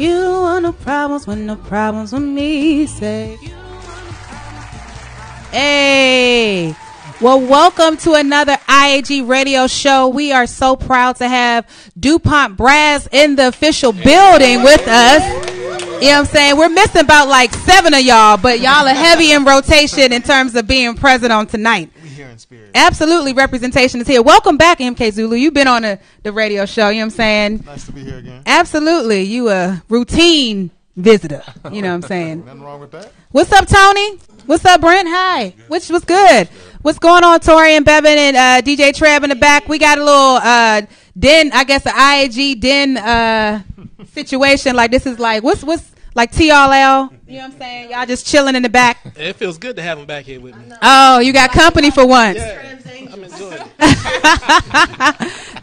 You want no problems with no problems with me. Say, hey. Well, welcome to another IAG radio show. We are so proud to have DuPont Brass in the official building with us. You know what I'm saying? We're missing about like 7 of y'all, but y'all are heavy in rotation in terms of being present on tonight. We here in spirit. Absolutely, representation is here. Welcome back, MK Zulu. You've been on the radio show, you know what I'm saying? Nice to be here again. Absolutely. You a routine visitor, you know what I'm saying? Nothing wrong with that. What's up, Tony? What's up, Brent? Hi. What's good? What's going on, Tori and Bevan and DJ Treb in the back? We got a little den, I guess, the IAG den situation. Like this is like what's like TRL? You know what I'm saying? Y'all just chilling in the back. It feels good to have them back here with me. Oh, you got company for once. Yeah, I'm enjoying it.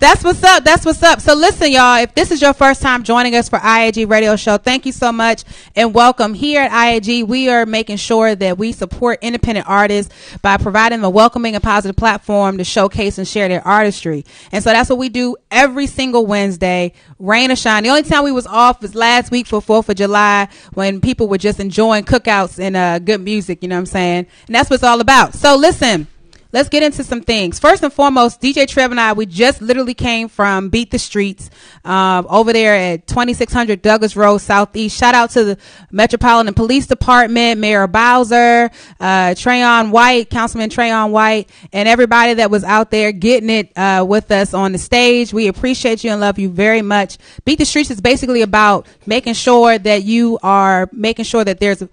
That's what's up. That's what's up. So listen, y'all, if this is your first time joining us for IAG Radio Show, thank you so much and welcome. Here at IAG, we are making sure that we support independent artists by providing them a welcoming and positive platform to showcase and share their artistry. And so that's what we do every single Wednesday, rain or shine. The only time we was off was last week for 4th of July when people were just enjoying cookouts and good music, you know what I'm saying? And that's what it's all about. So listen. Let's get into some things. First and foremost, DJ Trev and I, we just literally came from Beat the Streets over there at 2600 Douglas Road Southeast. Shout out to the Metropolitan Police Department, Mayor Bowser, Trayon White, Councilman Trayon White, and everybody that was out there getting it with us on the stage. We appreciate you and love you very much. Beat the Streets is basically about making sure that you are making sure that there's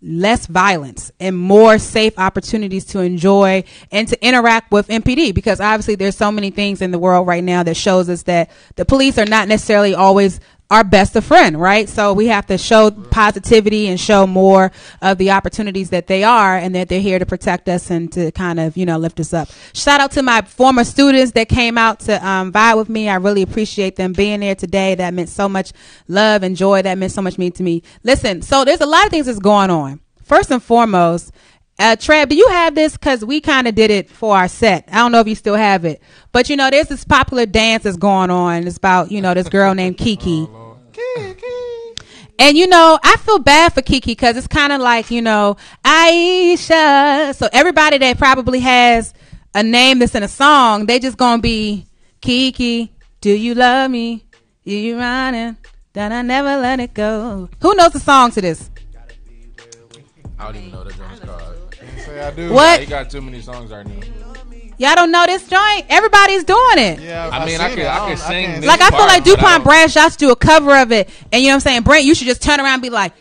less violence and more safe opportunities to enjoy and to interact with MPD, because obviously there's so many things in the world right now that shows us that the police are not necessarily always our best of friend, right? So we have to show positivity and show more of the opportunities that they are and that they're here to protect us and to kind of, you know, lift us up. Shout out to my former students that came out to vibe with me. I really appreciate them being there today. That meant so much love and joy. That meant so much to me. Listen, so there's a lot of things that's going on. First and foremost, Trev, do you have this? Because we kind of did it for our set. I don't know if you still have it. But, you know, there's this popular dance that's going on. It's about, you know, this girl named Kiki. And, you know, I feel bad for Kiki because it's kind of like, you know, Aisha. So everybody that probably has a name that's in a song, they just going to be Kiki, do you love me? Do you running? Then I never let it go. Who knows the song to this? I don't even know that joint's called. Say I do. What? He got too many songs right now. Y'all don't know this joint? Everybody's doing it. Yeah, I mean, I could sing this Like, I feel part, like but DuPont Brass shots do a cover of it. And you know what I'm saying? Brent, you should just turn around and be like,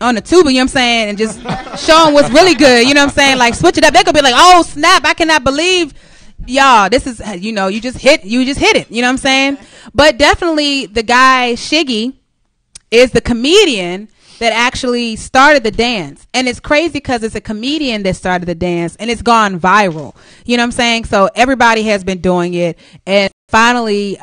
on the tuba, you know what I'm saying? And just show them what's really good. You know what I'm saying? Like, switch it up. They could be like, oh, snap. I cannot believe, y'all, this is, you know, you just hit it. You know what I'm saying? But definitely the guy, Shiggy, is the comedian that actually started the dance. And it's crazy because it's a comedian that started the dance and it's gone viral. You know what I'm saying? So everybody has been doing it. And finally,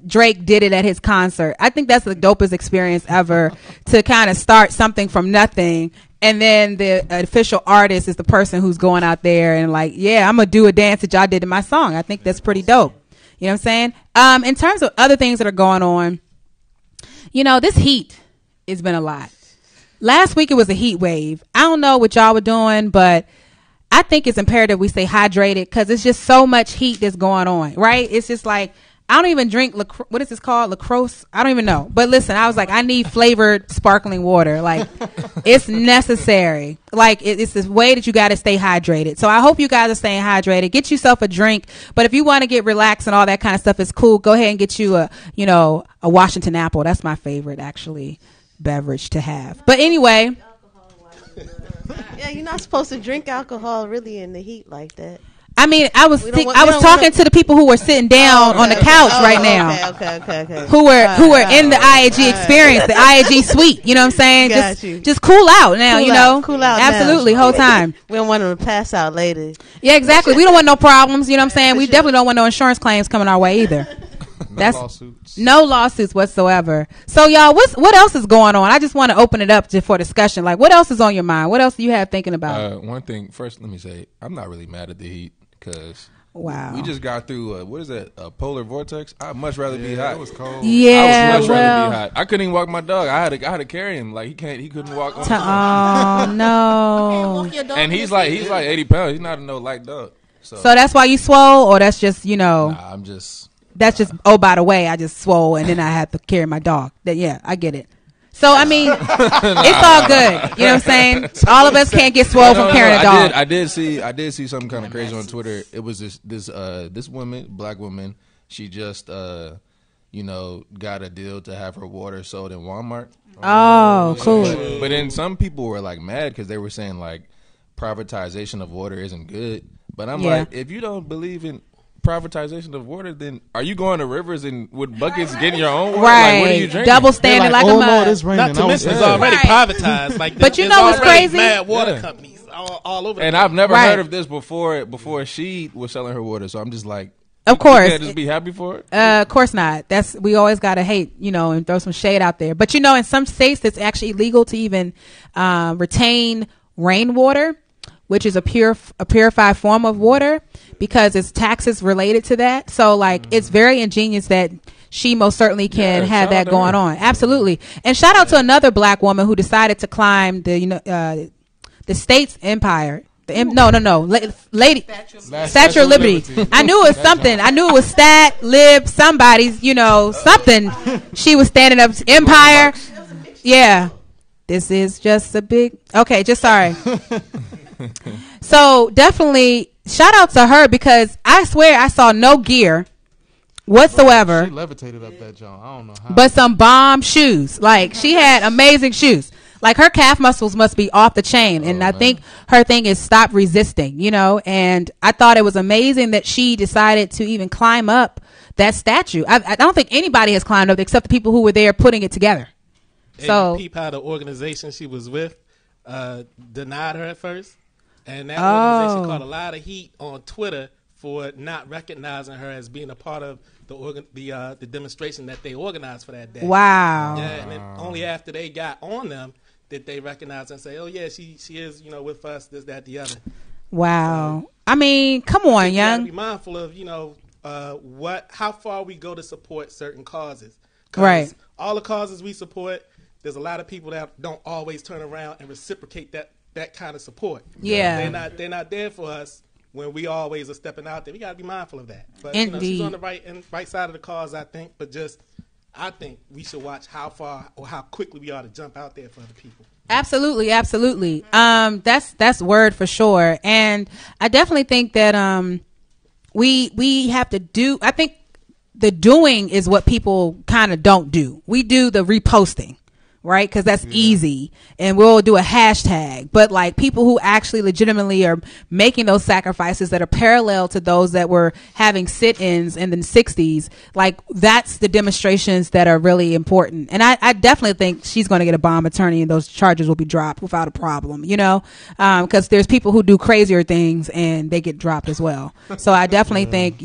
Drake did it at his concert. I think that's the dopest experience ever to kind of start something from nothing. And then the official artist is the person who's going out there and like, yeah, I'm going to do a dance that y'all did in my song. I think that's pretty dope. You know what I'm saying? In terms of other things that are going on, you know, this heat has been a lot. Last week it was a heat wave. I don't know what y'all were doing, but I think it's imperative we stay hydrated because it's just so much heat that's going on, right? It's just like, I don't even drink, what is this called? LaCrosse? I don't even know. But listen, I was like, I need flavored sparkling water. Like, it's necessary. Like, it's this way that you got to stay hydrated. So I hope you guys are staying hydrated. Get yourself a drink. But if you want to get relaxed and all that kind of stuff, it's cool. Go ahead and get you a Washington apple. That's my favorite, actually, beverage to have. But anyway. Yeah, you're not supposed to drink alcohol really in the heat like that. I mean, I was talking to the people who were sitting down on the couch right now. Okay. Who were in the IAG experience, the IAG suite. You know what I'm saying? Just cool out now. Cool out. Absolutely, now. whole time. We don't want them to pass out later. Yeah, exactly. We don't want no problems. You know what I'm saying? We definitely don't want no insurance claims coming our way either. No lawsuits whatsoever. So y'all, what else is going on? I just want to open it up for discussion. Like, what else is on your mind? What else do you have thinking about? One thing first, let me say I'm not really mad at the heat because Wow. We just got through what is that? A polar vortex. I'd much rather be hot. It was cold. Yeah, I would much rather well. be hot. I couldn't even walk my dog. I had to carry him. Like he couldn't walk. Oh no. And he's like 80 pounds. He's not a no light dog. So So that's why you swole, or that's just nah, I'm just. that's just. Oh, by the way, I just swole, and then I had to carry my dog. That yeah, I get it. So I mean, it's all good. You know what I'm saying? All of us can't get swole from carrying a dog. I did see something kind of crazy on Twitter. It was this woman, black woman. She just got a deal to have her water sold in Walmart. Oh, cool. But then some people were like mad because they were saying like privatization of water isn't good. But I'm like, if you don't believe in privatization of water, then are you going to rivers and with buckets getting your own water? Right. Like, what are you drinking? Double standing like a oh mug. Lord, it's raining. Not to mention it's Yeah. already Right. privatized. Like, But you there's know what's already crazy? Mad water Yeah. companies all over. And the I've never Right. heard of this before she was selling her water. So I'm just like, Of course. you can't just be happy for it. Of course not. We always gotta hate, and throw some shade out there. But in some states, it's actually illegal to even retain rainwater, which is a purified form of water, because it's taxes related to that. So it's very ingenious that she most certainly can Yeah, have shout that out to going her. on. Absolutely. And shout out to another black woman who decided to climb the state's empire. Lady Statue of Liberty. I knew it was something. I knew it was Stat Lib somebody's. Something. She was standing up. Empire. Yeah. This is just a big. Okay, just sorry. So definitely shout out to her, because I swear I saw no gear whatsoever, She levitated up that jump. I don't know how. but some bomb shoes. Like, she had amazing shoes. Like, her calf muscles must be off the chain. And I think her thing is stop resisting, and I thought it was amazing that she decided to even climb up that statue. I don't think anybody has climbed up except the people who were there putting it together. And So you peep how the organization she was with denied her at first, and that organization caught a lot of heat on Twitter for not recognizing her as being a part of the demonstration that they organized for that day. wow. Yeah, and then only after they got on them did they recognize and say, "Oh yeah, she is with us, this, that, the other." Wow. I mean, come on, You gotta young. be mindful of how far we go to support certain causes. 'Cause Right. all the causes we support, there's a lot of people that don't always turn around and reciprocate that kind of support. Yeah. They're not there for us when we always are stepping out there. We got to be mindful of that. But Indeed. she's on the right side of the cause, I think. But I think we should watch how far or how quickly we ought to jump out there for other people. Absolutely, absolutely. That's word for sure. And I definitely think that we have to do. I think the doing is what people kind of don't do. We do the reposting, right? Because that's easy, and we'll do a hashtag. But people who actually legitimately are making those sacrifices that are parallel to those that were having sit-ins in the 60s, that's the demonstrations that are really important. And I definitely think she's going to get a bomb attorney, and those charges will be dropped without a problem, because there's people who do crazier things and they get dropped as well. So I definitely think,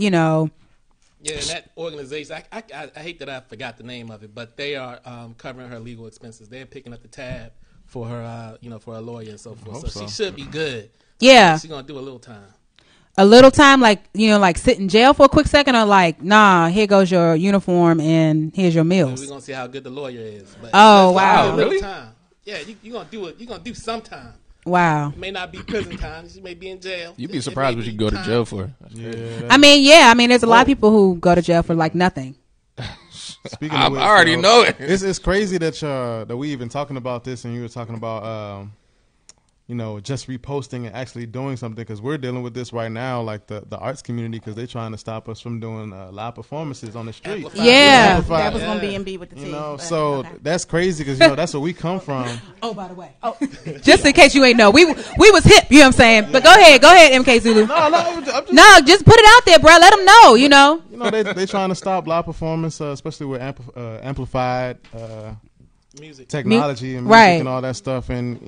Yeah, and that organization, I hate that I forgot the name of it, but they are covering her legal expenses. They're picking up the tab for her, for a lawyer and so forth. So she should be good. Yeah. She's going to do a little time. a little time, sit in jail for a quick second, or nah, here goes your uniform and here's your meals? We're going to see how good the lawyer is. But Oh, that's wow. a little Really? time. Yeah, you're going to do it. You're going to do some time. Wow. It may not be prison time. She may be in jail. You'd be It surprised may what you be go to time. jail for. I mean, there's a lot of people who go to jail for nothing. Speaking I of which, already know it. It's crazy that we even talking about this, and you were talking about just reposting and actually doing something, because we're dealing with this right now, like the arts community, because they're trying to stop us from doing live performances on the street. Amplified. Yeah. Amplified. That was gonna be in B with the T. So Okay. that's crazy, because that's where we come from. Oh, by the way. Oh, just in case you ain't know, we was hip, you know what I'm saying? But go ahead, MK Zulu. I'm just, No, just put it out there, bro. Let them know, they trying to stop live performance, especially with amplified Music. technology and music Right. and all that stuff, and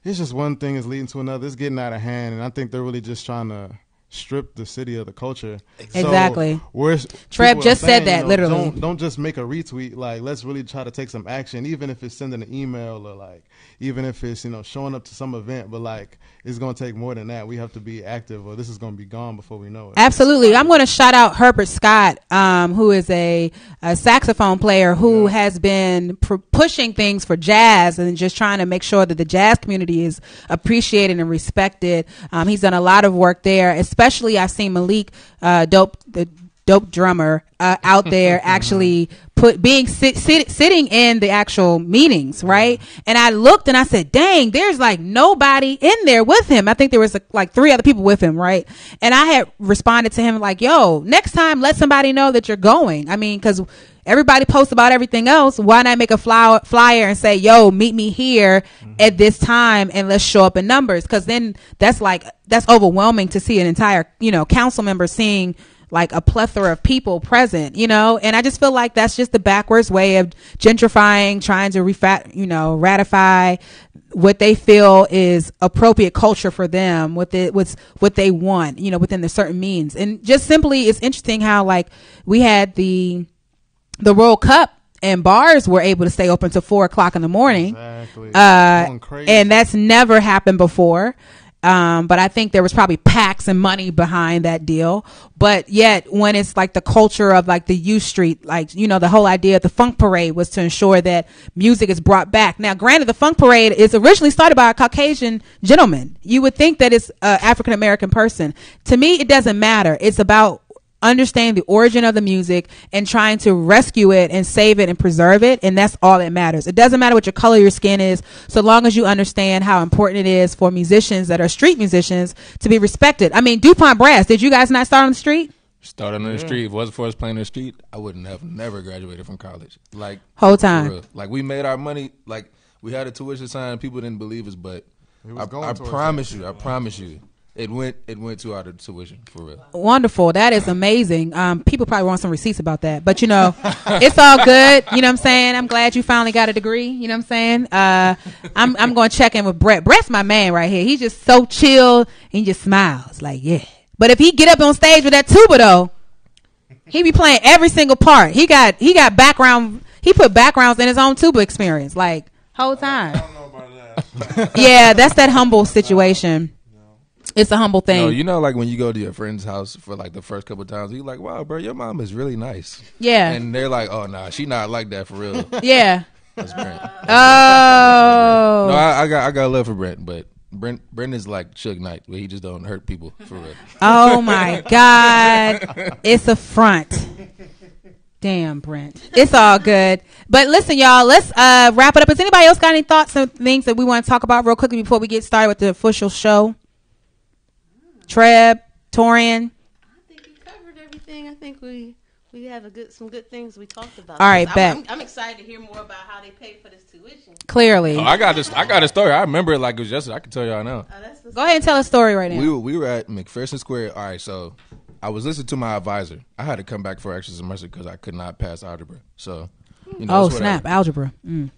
it's just one thing is leading to another. It's getting out of hand, and I think they're really just trying to strip the city of the culture. Exactly. So Trev just said that, literally. Don't just make a retweet. Like, let's really try to take some action, even if it's sending an email or like, even if it's, showing up to some event. But like, it's going to take more than that. We have to be active, or this is going to be gone before we know it. Absolutely. I'm going to shout out Herbert Scott, who is a saxophone player who has been pushing things for jazz and just trying to make sure that the jazz community is appreciated and respected. He's done a lot of work there. Especially, I've seen Malik, the dope drummer, out there actually sitting in the actual meetings, right? And I looked and I said, dang, there's like nobody in there with him. I think there was like 3 other people with him, right? And I had responded to him like, yo, next time let somebody know that you're going. I mean, because everybody posts about everything else. Why not make a flyer and say, yo, meet me here at this time and let's show up in numbers? Because then that's overwhelming to see an entire, council member seeing like a plethora of people present, and I just feel like that's just the backwards way of gentrifying, trying to ratify what they feel is appropriate culture for them, what they want, within the certain means. And just simply, it's interesting how like we had the World Cup and bars were able to stay open till 4:00 in the morning. Exactly. And that's never happened before. But I think there was probably packs and money behind that deal. But yet when it's like the culture of like the U Street, like, the whole idea of the Funk Parade was to ensure that music is brought back. Now, granted, the Funk Parade is originally started by a Caucasian gentleman. You would think that it's an African-American person. To me, it doesn't matter. It's about understand the origin of the music and trying to rescue it and save it and preserve it, and that's all that matters. It doesn't matter what your color of your skin is, so long as you understand how important it is for musicians that are street musicians to be respected. I mean, DuPont Brass, did you guys not start on the street? Started on the street. If it wasn't for us playing on the street, I wouldn't have never graduated from college. Like, whole time. Like, we made our money. Like, we had a tuition sign. People didn't believe us, but I promise you. It went to our tuition, for real. Wonderful. That is amazing. People probably want some receipts about that, but it's all good. You know what I'm saying? I'm glad you finally got a degree. You know what I'm saying? I'm going to check in with Brett. Brett's my man right here. He's just so chill and he just smiles like, yeah. But if he get up on stage with that tuba though, he be playing every single part. He got background. He put backgrounds in his own tuba experience, like whole time. I don't know about that. Yeah, that's that humble situation. It's a humble thing. No, like when you go to your friend's house for like the first couple of times, you're like, wow, bro, your mom is really nice. Yeah. And they're like, oh, nah, she not like that for real. Yeah. That's Brent. Oh. No, I got love for Brent, but Brent is like Suge Knight, where he just don't hurt people for real. Oh, my God. It's a front. Damn, Brent. It's all good. But listen, y'all, let's wrap it up. Has anybody else got any thoughts and things that we want to talk about real quickly before we get started with the official show? Treb, Torian. I think we covered everything. I think we have some good things we talked about. All right, bet. I'm excited to hear more about how they pay for this tuition. Clearly. Oh, I got a story. I remember it like it was yesterday. I can tell y'all now. Go ahead and tell a story right now. We were at McPherson Square. All right, so I was listening to my advisor. I had to come back for extra semester because I could not pass algebra. So, snap, algebra.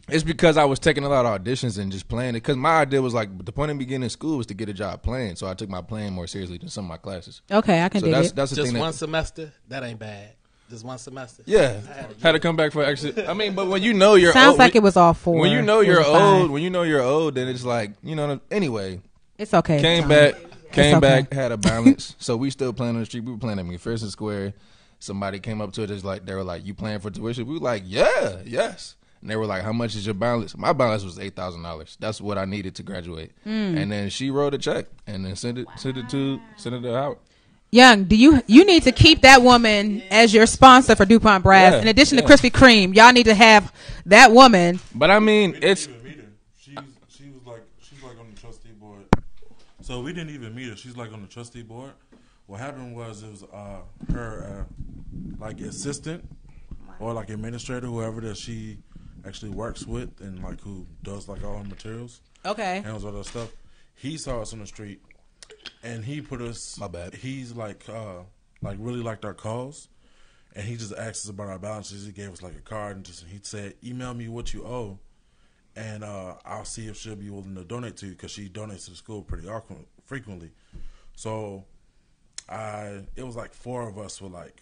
It's because I was taking a lot of auditions and just playing it. Because my idea was like, the point of beginning school was to get a job playing. So I took my playing more seriously than some of my classes. Okay, I can dig it. That's the just thing. One semester? That ain't bad. Just one semester. Yeah, had to come back for extra. I mean, but when you know you're sounds old, like it was all four. When you know you're old, then it's like Anyway, it's okay. Came back, had a balance. So we still playing on the street. We were playing at McPherson Square. Somebody came up to us they were like, "You playing for tuition?" We were like, "Yeah, yes." And they were like, "How much is your balance?" My balance was $8,000. That's what I needed to graduate. And then she wrote a check and then sent it to Howard. Young, do you need to keep that woman as your sponsor for DuPont Brass? In addition to Krispy Kreme, y'all need to have that woman. But I mean, it's she's like on the trustee board. So we didn't even meet her. She's like on the trustee board. What happened was it was her like assistant or like administrator, whoever that she actually works with and like who does like all her materials. Okay. Handles all that stuff. He saw us on the street. And he put us. My bad. He's like really liked our calls, and he just asked us about our balances. He gave us like a card, and he said, "Email me what you owe, and I'll see if she'll be willing to donate to you because she donates to the school pretty frequently." So it was like 4 of us with like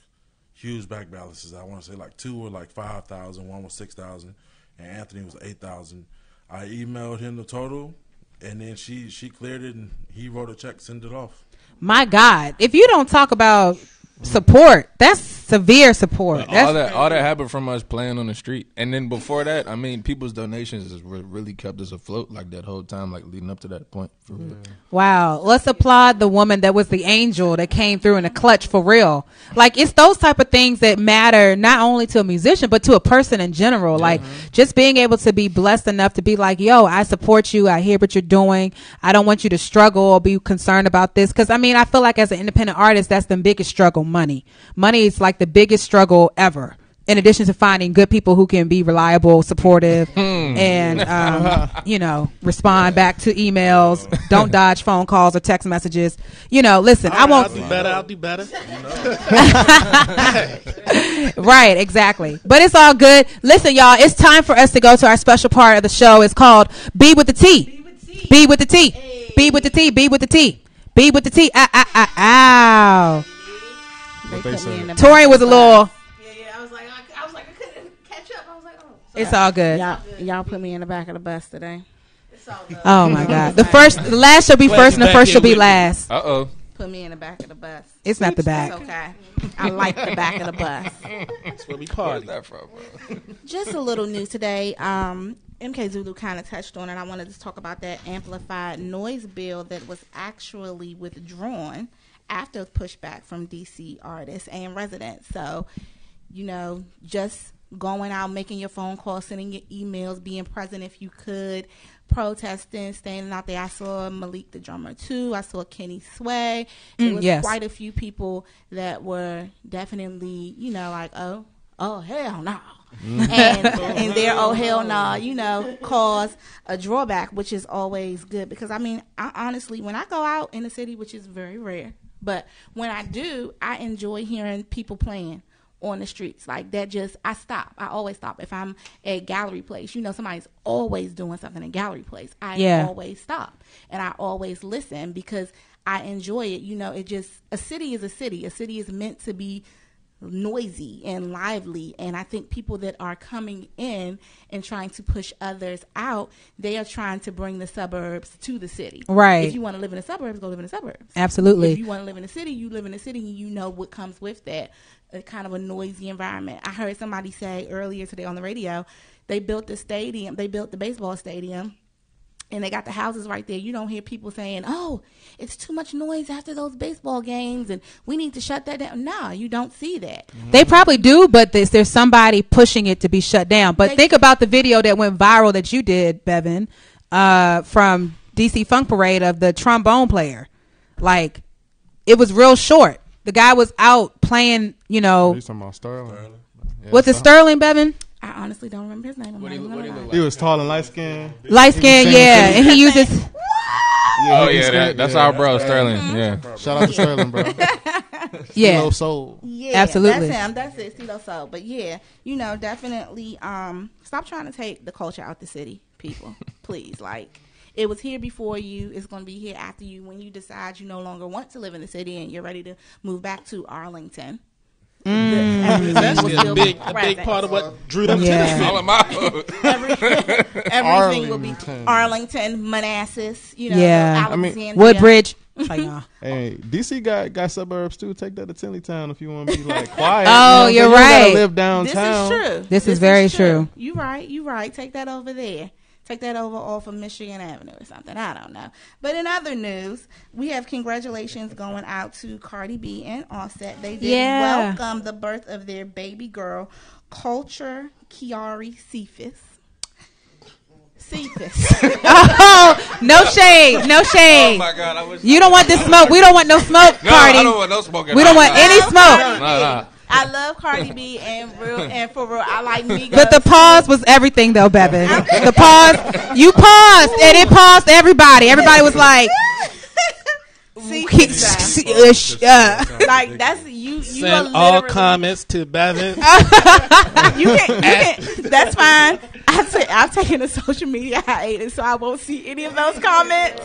huge back balances. I want to say like 2 were like 5,000, 1 was 6,000, and Anthony was 8,000. I emailed him the total, and then she cleared it, and he wrote a check, sent it off. My God, if you don't talk about support, that's severe support. All that happened from us playing on the street, and then before that, I mean, people's donations has really kept us afloat like that whole time, like leading up to that point. For real. Wow, let's applaud the woman that was the angel that came through in a clutch for real. Like, it's those type of things that matter not only to a musician but to a person in general. Like, just being able to be blessed enough to be like, yo, I support you, I hear what you're doing, I don't want you to struggle or be concerned about this, because I mean, I feel like as an independent artist, that's the biggest struggle. Money is like the biggest struggle ever, in addition to finding good people who can be reliable, supportive, and respond back to emails, don't dodge phone calls or text messages. Listen, I won't. I'll do better. Right, exactly. But it's all good. Listen, y'all, it's time for us to go to our special part of the show. It's called Be With The T. Be With The T. Be With The T. Be With The T. Be With The T. Ow. Torian was a little. Yeah. I was like, I couldn't catch up. I was like, oh. It's all good. Y'all put me in the back of the bus today. It's all good. Oh my God. The last shall be first, and the first shall be last. Put me in the back of the bus. It's not the back. It's okay. I like the back of the bus. That's where we party. Where's that from, bro? Just a little news today. MK Zulu kind of touched on it. I wanted to talk about that amplified noise bill that was actually withdrawn after pushback from DC artists and residents. So, just going out, making your phone calls, sending your emails, being present if you could, protesting, standing out there. I saw Malik the drummer too. I saw Kenny Sway. It was quite a few people that were definitely, like, oh hell no. And their oh hell no, cause a drawback, which is always good, because I mean, I honestly, when I go out in the city, which is very rare, but when I do, I enjoy hearing people playing on the streets. Like that, I always stop. If I'm at Gallery Place, somebody's always doing something at Gallery Place, I always stop and I always listen because I enjoy it. A city is a city. A city is meant to be noisy and lively, and I think people that are coming in and trying to push others out, they are trying to bring the suburbs to the city. Right. If you want to live in the suburbs, go live in the suburbs. Absolutely. If you want to live in the city, you live in the city, and you know what comes with that, a kind of a noisy environment. I heard somebody say earlier today on the radio, they built the baseball stadium, and they got the houses right there. You don't hear people saying, oh, it's too much noise after those baseball games and we need to shut that down. No, you don't see that. Mm-hmm. They probably do, but there's somebody pushing it to be shut down. But think about the video that went viral that you did, Bevan, from DC Funk Parade of the trombone player. Like, it was real short. The guy was out playing, Are you talking about Sterling? Yeah, was it Sterling, Bevan? I honestly don't remember his name. He was tall and light skinned. Yeah. And he uses. That's our bro, Sterling. Yeah. Shout out to Sterling, bro. Yeah. CeeLo Soul. Yeah, absolutely. That's him. That's it, CeeLo Soul. But yeah, definitely stop trying to take the culture out the city, people. Please. Like, it was here before you. It's going to be here after you. When you decide you no longer want to live in the city and you're ready to move back to Arlington. That's a big part of what drew them to the city. All of my everything will be Arlington, Manassas, Alexandria. Woodbridge. Hey, DC got suburbs too. Take that to Tinleytown if you want to be like quiet. Oh, you're right. Live downtown. This is true. This is very true. You right. Take that over there. Take that over off of Michigan Avenue or something. I don't know. But in other news, we have congratulations going out to Cardi B and Offset. They did welcome the birth of their baby girl, Culture Kiari Cephas. Oh, no shade. Oh my God, you don't want this smoke. We don't want no smoke, Cardi. I don't want no smoke. We don't want any smoke. No. I love Cardi B and for real, I like Migos. But the pause was everything, though, Bevan. The pause, you paused, and it paused everybody. Everybody was like, like that's you. Send all comments to Bevan. You can. That's fine. I've taken a social media hiatus, so I won't see any of those comments.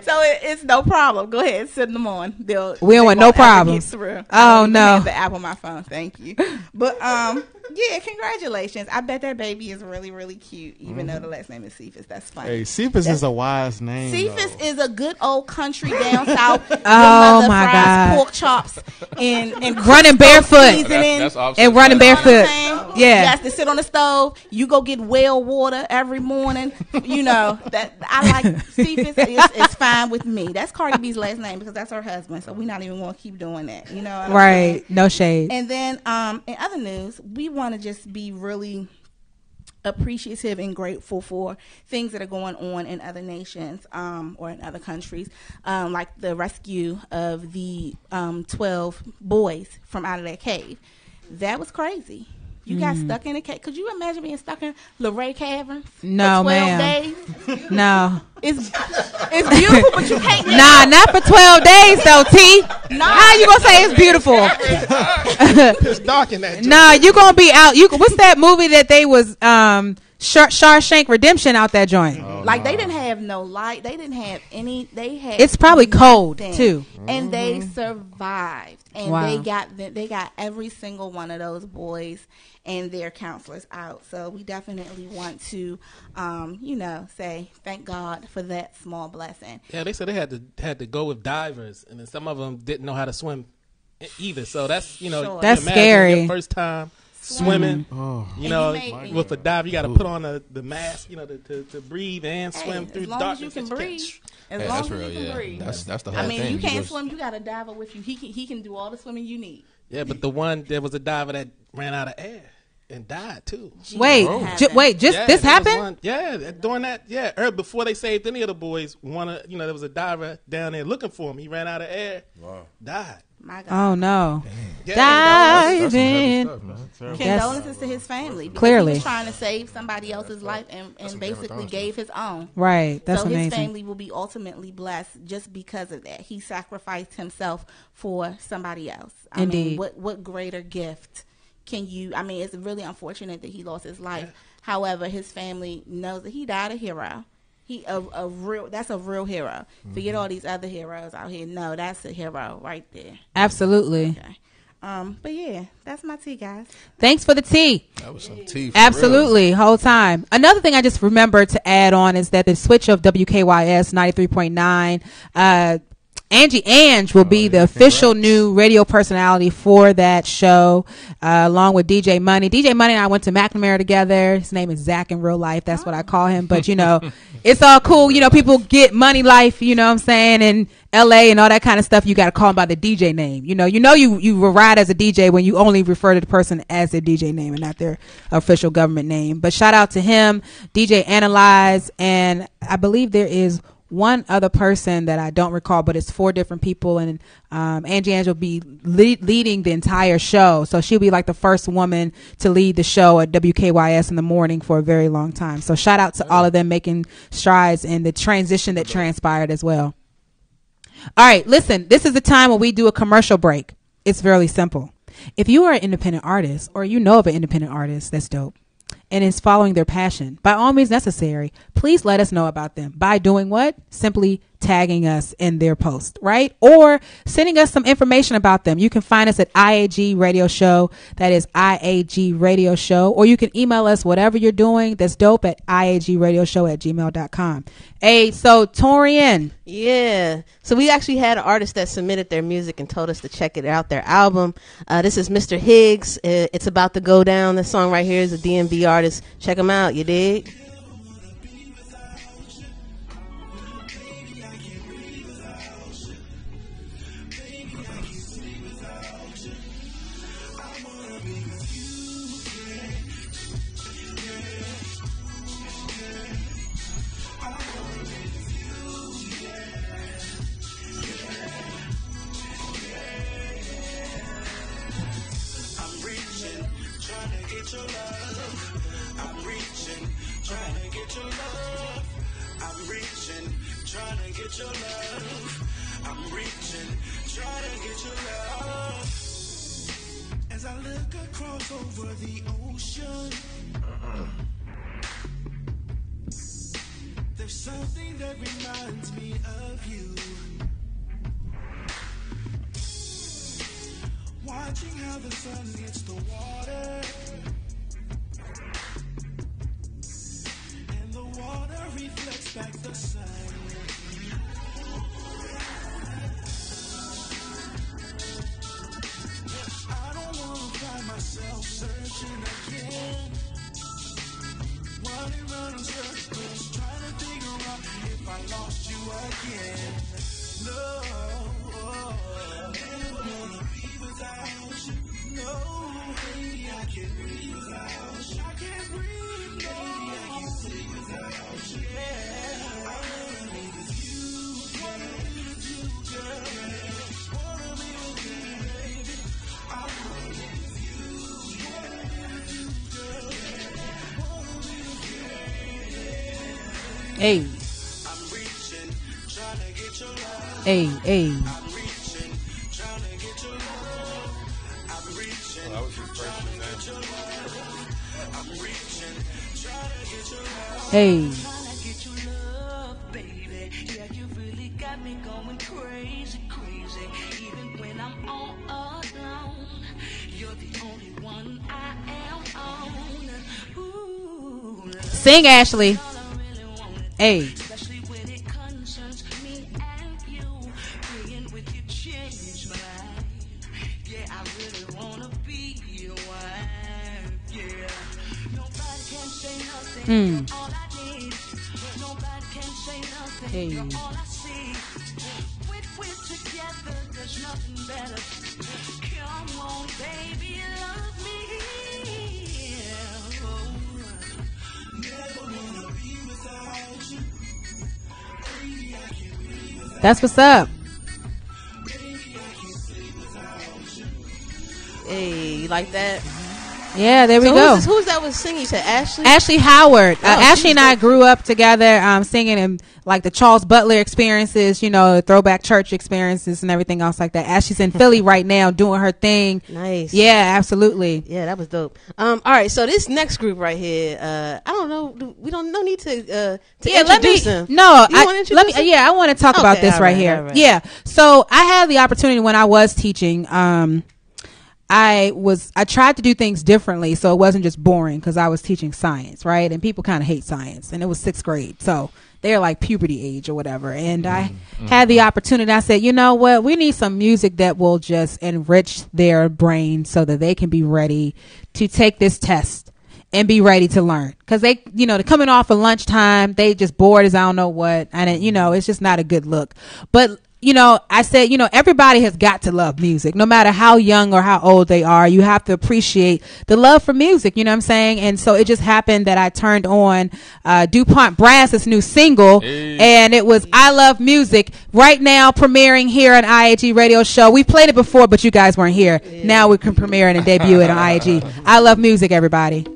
So it's no problem. Go ahead, send them on. We don't want no problems. Oh no, I have the app on my phone. Thank you. But yeah, congratulations. I bet that baby is really, really cute, even though the last name is Cephas. That's funny. Hey, Cephas is a wise name. Cephas is a good old country down south. Oh my God! Pork chops and running barefoot That's and running barefoot. Yeah, yes, to sit on the stove. You go get well water every morning. You know that I like Cephas. It's fine with me. That's Cardi B's last name because that's her husband. So we're not even going to keep doing that. You know, what right? I'm saying? No shade. And then in other news, we want to just be really appreciative and grateful for things that are going on in other nations or in other countries, like the rescue of the 12 boys from out of that cave. That was crazy. You got stuck in a cave. Could you imagine being stuck in Luray Caverns No, for 12 ma'am. days? No. It's beautiful, but you can't. Nah, not for 12 days though, T. Nah. How you gonna say it's beautiful? It's dark in that. Nah, you gonna be out. What's that movie that they was Shawshank Redemption out that joint? Like they didn't have no light. They didn't have any. They had. It's probably cold nothing. too. And they survived. And Wow. they got every single one of those boys and their counselors out. So we definitely want to, say thank God for that small blessing. Yeah, they said they had to go with divers, and then some of them didn't know how to swim either. So that's Sure. That's imagine scary. Your first time swimming. Oh. You know, And you may- with a dive, you got to put on the mask, to breathe and swim Hey, through as long darkness. as you can breathe. As Yeah, long that's as real. you can Yeah, breathe. that's the whole I mean, thing. you can't just- swim. You got a diver with you. He can do all the swimming you need. Yeah, but there was a diver that ran out of air and died too. Wait, this there was happened? one- yeah, during that, before they saved any of the boys, there was a diver down there looking for him. He ran out of air, died. My God. Oh no. Yeah, That's some heavy Diving. stuff, man. Condolences to his family. Because Clearly. he was trying to save somebody else's life and basically gave his own. Right. That's so amazing. his family will be ultimately blessed just because of that. He sacrificed himself for somebody else. I Indeed. mean, what greater gift can you? I mean, it's really unfortunate that he lost his life. However, his family knows that he died a hero. That's a real hero. Forget all these other heroes out here. No, that's a hero right there. Absolutely. Okay. But yeah, that's my tea, guys. Thanks for the tea. That was some tea. For Absolutely, whole time. Another thing I just remembered to add on is that the switch of WKYS 93.9, Angie Ange will be the official new radio personality for that show, along with DJ Money. DJ Money and I went to McNamara together. His name is Zach in real life. That's what I call him. But, it's all cool. People get Money Life, you know what I'm saying, in LA and all that kind of stuff. You got to call him by the DJ name. You will ride as a DJ when you only refer to the person as their DJ name and not their official government name. But shout out to him, DJ Analyze, and I believe there is one other person that I don't recall, but it's 4 different people, and Angie Ange will be leading the entire show. So she'll be like the first woman to lead the show at WKYS in the morning for a very long time. So shout out to all of them making strides in the transition that transpired as well. All right, listen, this is the time when we do a commercial break. It's fairly simple. If you are an independent artist or you know of an independent artist that's dope and is following their passion, by all means necessary, please let us know about them by doing what? Simply tagging us in their post, right? Or sending us some information about them. You can find us at IAG Radio Show. That is IAG Radio Show. Or you can email us whatever you're doing that's dope at IAGRadioshow@gmail.com. Hey, so Torian. Yeah. So we actually had an artist that submitted their music and told us to check it out, their album. This is Mr. Higgs. It's about to go down. This song right here is a DMV artist. Check him out. You dig? As I look across over the ocean, Something that reminds me of you. Watching how the sun hits the water, and the water reflects back the sun. I don't want to find myself searching again, running round in circles, trying to figure out if I lost you again. No, never wanna be without you. No, baby, I can't breathe without you. I can't breathe, no. Baby, I can't sleep without you. Yeah, I wanna be with you. Wanna be with you, girl. Wanna be with you, baby. I wanna be with you. Wanna be with you, girl. Wanna be with you. Hey. I'm reaching, trying to get your love. Hey, hey. I'm reaching, trying to get your love. I'm reaching, That was your first example. I'm reaching, trying to get your love. Hey. Trying to get your love, baby. Yeah, you really got me going crazy, crazy. Even when I'm all alone, you're the only one I am on. Ooh, Sing, Ashley. Hey. especially when it concerns me and you. Being with you changed my life. Yeah, I really wanna be your wife. Yeah, nobody can say nothing. You're all I need. Nobody can say nothing. Hey. You're all I see. When we're together, there's nothing better. Come on, baby, love me. Oh. Never wanna be without you. Baby, I can't be without That's what's up. Hey, you like that? Yeah, there we So go. who's that was singing? You said Ashley? Ashley Howard. Ashley she's and I dope. grew up together, singing in like the Charles Butler experiences, you know, throwback church experiences and everything else like that. Ashley's in Philly right now doing her thing. Nice. Yeah, absolutely. Yeah, that was dope. All right, so this next group right here, I don't know. We don't no need to introduce them. No, You wanna introduce them? I want to talk about Okay, this all right right, here. all right. Yeah. So I had the opportunity when I was teaching, I tried to do things differently so it wasn't just boring because I was teaching science, right? And people kind of hate science, and it was 6th grade. So they're like puberty age or whatever. And I had the opportunity. I said, you know what? We need some music that will just enrich their brain so that they can be ready to take this test and be ready to learn. Because they, you know, they're coming off of lunchtime. They just bored as I don't know what. And, you know, it's just not a good look. But, you know, I said, you know, everybody has got to love music, no matter how young or how old they are. You have to appreciate the love for music, you know what I'm saying? And so it just happened that I turned on DuPont Brass's new single, and it was I Love Music, right now premiering here on IAG Radio Show. We played it before, but you guys weren't here. Now we can premiere it and debut it on IAG. I Love Music, everybody.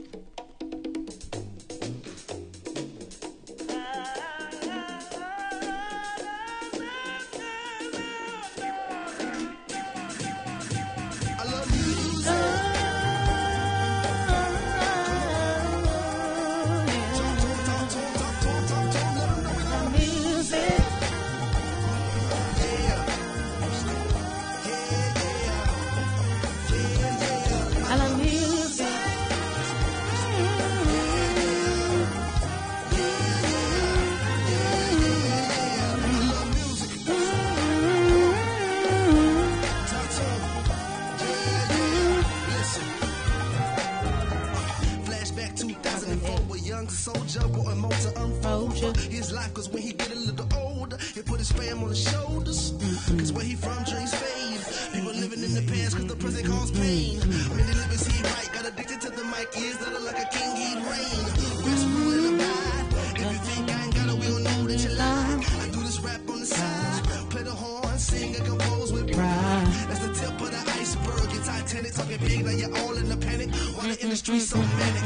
Soldier, what a motor unfold. His life, cause when he get a little older, he put his fam on his shoulders. Cause where he from, dreams fade. People living in the past, cause the present cause pain. Many living see right, got addicted to the mic, ears that look like a king, he'd reign. Rest, rule, and abide. If you think I ain't got it, we don't know that you lie. I do this rap on the side, play the horn, sing and compose with pride. That's the tip of the iceberg, you're Titanic, talking big, now you're all in the panic. Why the industry so manic?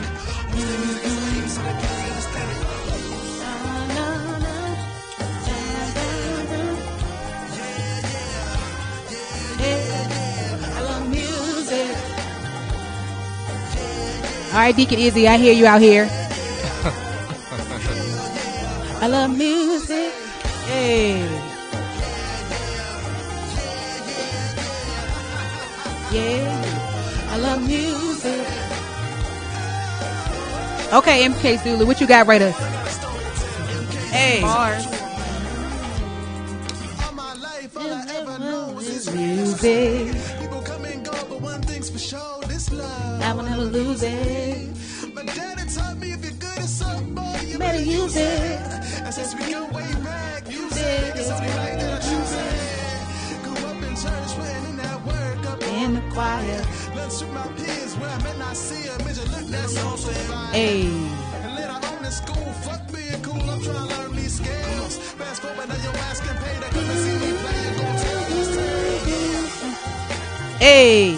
Most of the music is lame, so they can't understand it. I love music. All right, Deacon Izzy, I hear you out here. I love music. Hey. Yeah. I love music. Okay, MK Zulu, what you got right us? Hey. Bars. Music. People come and go, but one thing's for sure, this love. I will never lose it. My daddy taught me if you're good at something, boy, you Better use it. And since we go way back, use it. It's only right that I choose it. Grew up in church, putting in that work up In the choir. lunch with my peers where I may not see a midget look that's on so fine. Hey. And later on in school, fuck being cool, I'm trying to learn these skills. Fast forward, now your ass can pay to come and see me play and go tell these tales. Hey.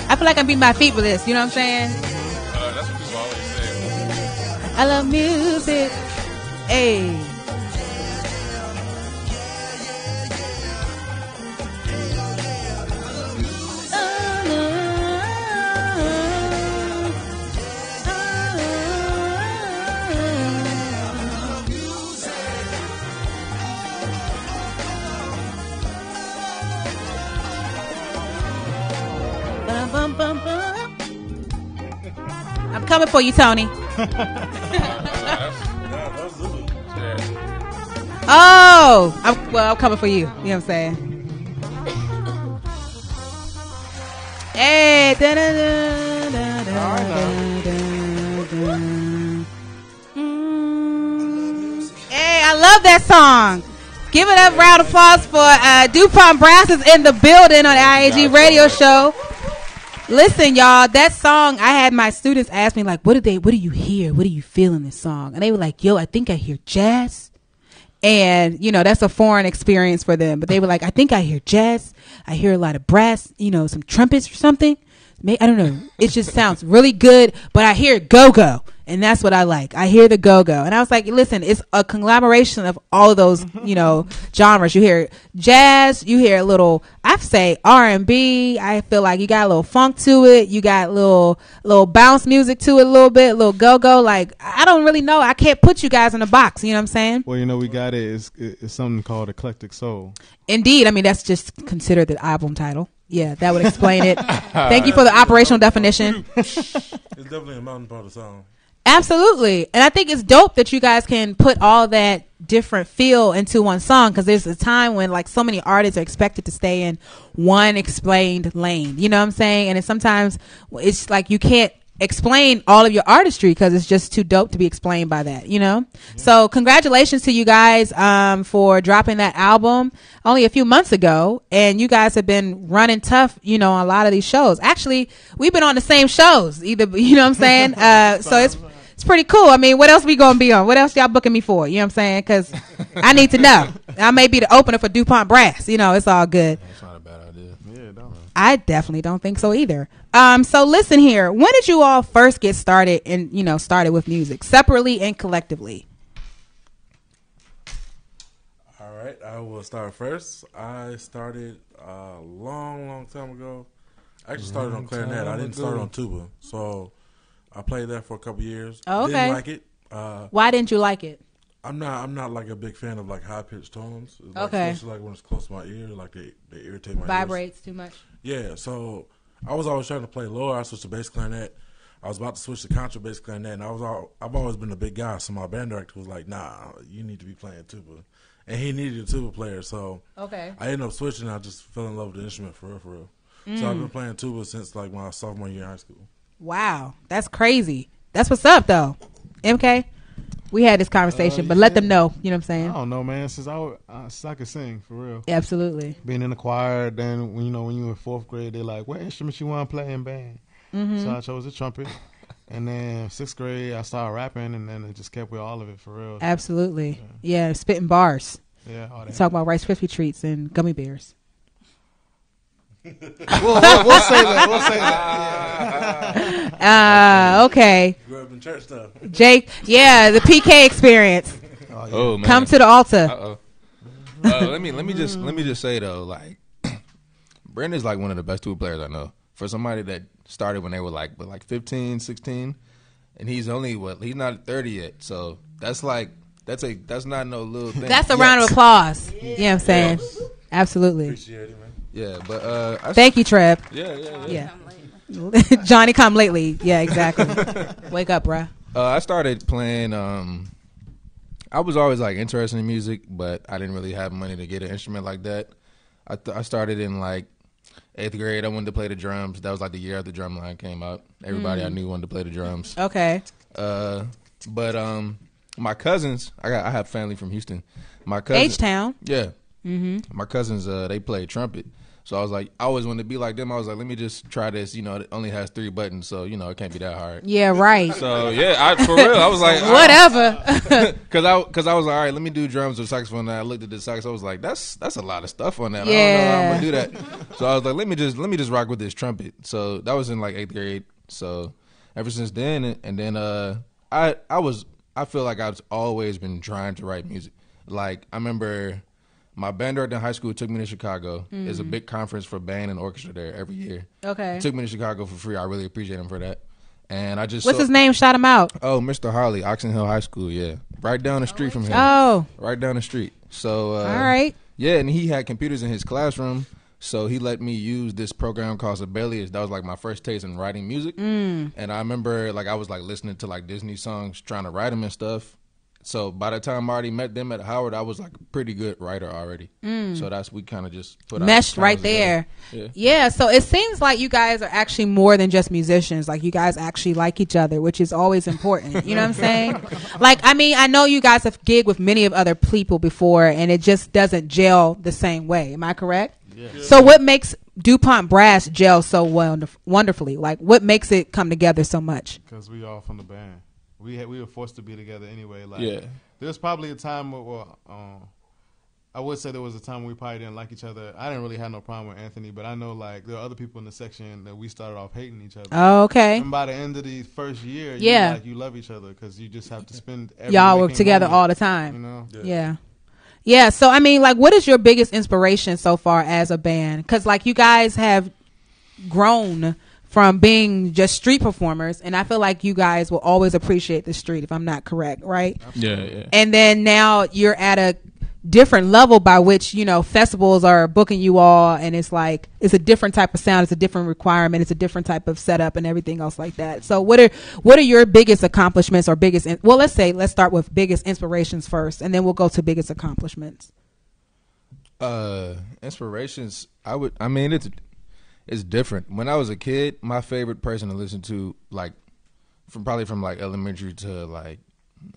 I feel like I'm beating my feet with this, you know what I'm saying? That's what people always say. I love music. Hey. I'm coming for you, Tony. Oh, I'm coming for you. You know what I'm saying? Hey, da, da, da, da, da, da, da. Hey, I love that song. Give it up, round of applause for DuPont Brass is in the building on the IAG radio show. Listen, y'all, that song, I had my students ask me, like, what do you hear? What do you feel in this song? And they were like, yo, I think I hear jazz. And, you know, that's a foreign experience for them. But they were like, I think I hear jazz. I hear a lot of brass, you know, some trumpets or something. I don't know. It just sounds really good. But I hear go-go. And that's what I like. I hear the go-go. And I was like, listen, it's a conglomeration of all of those, you know, genres. You hear jazz. You hear a little, I say R&B. I feel like you got a little funk to it. You got little bounce music to it a little bit, a little go-go. Like, I don't really know. I can't put you guys in a box. You know what I'm saying? Well, you know, we got it. It's something called Eclectic Soul. Indeed. I mean, that's just considered the album title. Yeah, that would explain it. Thank you for the operational definition. It's definitely a mountain part of the song. Absolutely. And I think it's dope that you guys can put all that different feel into one song, because there's a time when like so many artists are expected to stay in one explained lane. You know what I'm saying? And sometimes it's like you can't explain all of your artistry because it's just too dope to be explained by that, you know? Mm-hmm. So congratulations to you guys for dropping that album only a few months ago, and you guys have been running tough, you know, on a lot of these shows. Actually, we've been on the same shows either, you know what I'm saying? So it's pretty cool. I mean, what else we gonna be on? What else y'all booking me for? You know what I'm saying? Because I need to know. I may be the opener for DuPont Brass. You know, it's all good. That's not a bad idea. Yeah, don't. I definitely don't think so either. So listen here. When did you all first get started and, you know, started with music separately and collectively? All right, I will start first. I started a long time ago. I actually started on clarinet. I didn't start on tuba. So I played that for a couple years. Oh, okay. Didn't like it. Why didn't you like it? I'm not like a big fan of like high pitched tones. Like, Okay. especially like when it's close to my ear, like they irritate my ears. Vibrates too much. Yeah, so I was always trying to play lower. I switched to bass clarinet. I was about to switch to contrabass clarinet, and I've always been a big guy. So my band director was like, "Nah, you need to be playing tuba," and he needed a tuba player. So Okay. I ended up switching. I just fell in love with the instrument for real. So I've been playing tuba since like my sophomore year in high school. Wow, that's crazy. That's what's up, though. MK, we had this conversation, but let them know. You know what I'm saying? I don't know, man. Since I could sing, for real. Absolutely. Being in the choir, then when you were in fourth grade, they're like, "What instrument you want to play in band?" So I chose the trumpet. And then sixth grade, I started rapping, and then it just kept with all of it, for real. Absolutely. Yeah, spitting bars. Yeah, all that. Talk about Rice Krispie treats and gummy bears. we'll say that. We'll say that. Yeah. Okay. Grew up in church stuff. Jake, yeah, the PK experience. Oh man, Come to the altar. Uh-oh. Let me just say though, like Brandon's like one of the best tuba players I know. For somebody that started when they were like 15, 16, and he's only he's not 30 yet. So that's like That's not no little thing. That's a round of applause. You know what I'm saying? Absolutely. Appreciate it, man. Yeah, but Thank you, Trev. Yeah. Johnny come lately. Yeah, exactly. Wake up, bruh. I started playing. I was always like interested in music, but I didn't really have money to get an instrument like that. I started in like 8th grade. I wanted to play the drums. That was like the year after Drumline came out. Everybody I knew wanted to play the drums. Okay. But my cousins, I have family from Houston. My cousins, H-Town. yeah. My cousins, they play trumpet. So I was like, I always wanted to be like them. I was like, let me just try this. You know, it only has 3 buttons, so you know it can't be that hard. Yeah, right. So yeah, for real, I was like, whatever. Because I was like, all right, let me do drums or saxophone. And I looked at the sax, I was like, that's a lot of stuff on that. Yeah. I don't know how I'm gonna do that. So I was like, let me just rock with this trumpet. So that was in like 8th grade. So ever since then, and then I feel like I've always been trying to write music. Like I remember. My band director in high school took me to Chicago. There's a big conference for band and orchestra there every year. Okay. Took me to Chicago for free. I really appreciate him for that. And I just What's his name? Shout him out. Oh, Mr. Harley, Oxon Hill High School. Yeah, right down the street from him. Oh, right down the street. So all right. Yeah, and he had computers in his classroom, so he let me use this program called Sibelius. That was like my first taste in writing music. And I remember like I was like listening to like Disney songs, trying to write them and stuff. So by the time I already met them at Howard, I was like a pretty good writer already. So we kind of just put meshed right there. Yeah. So it seems like you guys are actually more than just musicians. Like you guys actually like each other, which is always important. You know what I'm saying? Like, I mean, I know you guys have gigged with many of other people before, and it just doesn't gel the same way. Am I correct? Yeah. So what makes DuPont Brass gel so wonderfully? Like, what makes it come together so much? Because we all from the band. We were forced to be together anyway. Like, yeah. There was probably a time where, I would say there was a time when we probably didn't like each other. I didn't really have no problem with Anthony, but I know like there are other people in the section that we started off hating each other. Oh, okay. And by the end of the first year, you love each other because you just have to spend every y'all work together moment, all the time. You know? Yeah. So I mean, like, what is your biggest inspiration so far as a band? Because like you guys have grown from being just street performers, and I feel like you guys will always appreciate the street, if I'm not correct, right? Yeah. And then now you're at a different level by which, you know, festivals are booking you all, and it's like it's a different type of sound, it's a different requirement, it's a different type of setup and everything else like that. So what are your biggest accomplishments or let's start with biggest inspirations first, and then we'll go to biggest accomplishments. Inspirations, it's different. When I was a kid, my favorite person to listen to, like, from like elementary to like,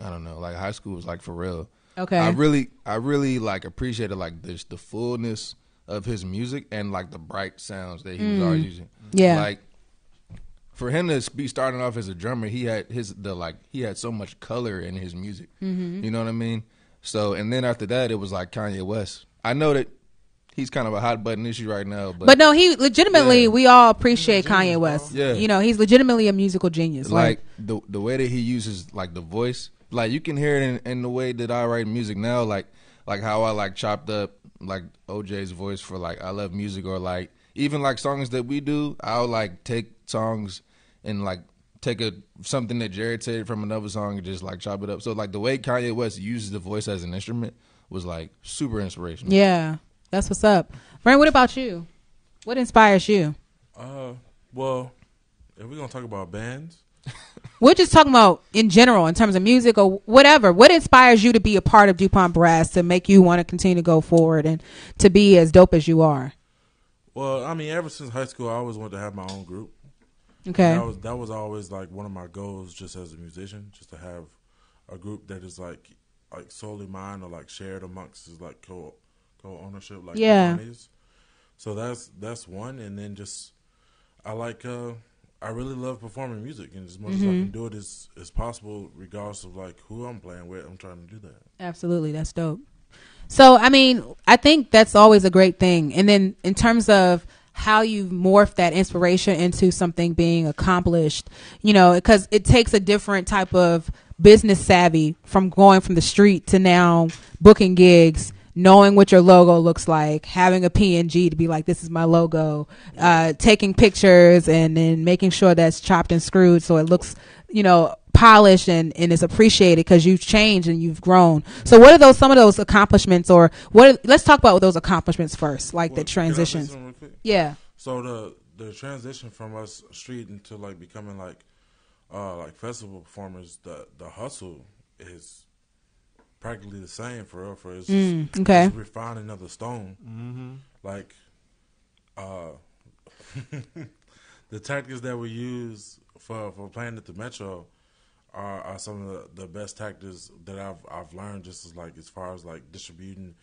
I don't know, like high school was like Pharrell. Okay. I really like appreciated like the fullness of his music and like the bright sounds that he was always using. Yeah. Like for him to be starting off as a drummer, he had so much color in his music. You know what I mean? So, and then after that, it was like Kanye West. I know that he's kind of a hot button issue right now, but no, he legitimately, we all appreciate Kanye West. Yeah. You know, he's legitimately a musical genius. Like the way that he uses like the voice, like you can hear it in the way that I write music now, like how I like chopped up like OJ's voice for like I Love Music, or like even like songs that we do, I'll like take songs and like take something that Jared said from another song and just like chop it up. So like the way Kanye West uses the voice as an instrument was like super inspirational. Yeah. That's what's up. Frank, what about you? What inspires you? Well, if we're going to talk about bands. We're just talking about in general, in terms of music or whatever. What inspires you to be a part of DuPont Brass to make you want to continue to go forward and to be as dope as you are? Well, I mean, ever since high school, I always wanted to have my own group. Okay. That was always like one of my goals just as a musician, just to have a group that is like solely mine or like shared amongst is like co-ownership, like is. So that's one, and then just I really love performing music, and as much as I can do it as possible, regardless of like who I'm playing with, I'm trying to do that. Absolutely, that's dope. So I mean, I think that's always a great thing. And then in terms of how you morph that inspiration into something being accomplished, you know, because it takes a different type of business savvy from going from the street to now booking gigs, knowing what your logo looks like, having a PNG to be like, this is my logo, taking pictures and then making sure that's chopped and screwed so it looks, you know, polished and is appreciated because you've changed and you've grown. So what are some of those accomplishments, or let's talk about those accomplishments first, like the transitions. Yeah. So the transition from us street into like becoming like festival performers, the hustle is practically the same for real. It's just refining another stone. Mm-hmm. Like the tactics that we use for playing at the Metro are some of the best tactics that I've learned, just as far as like distributing,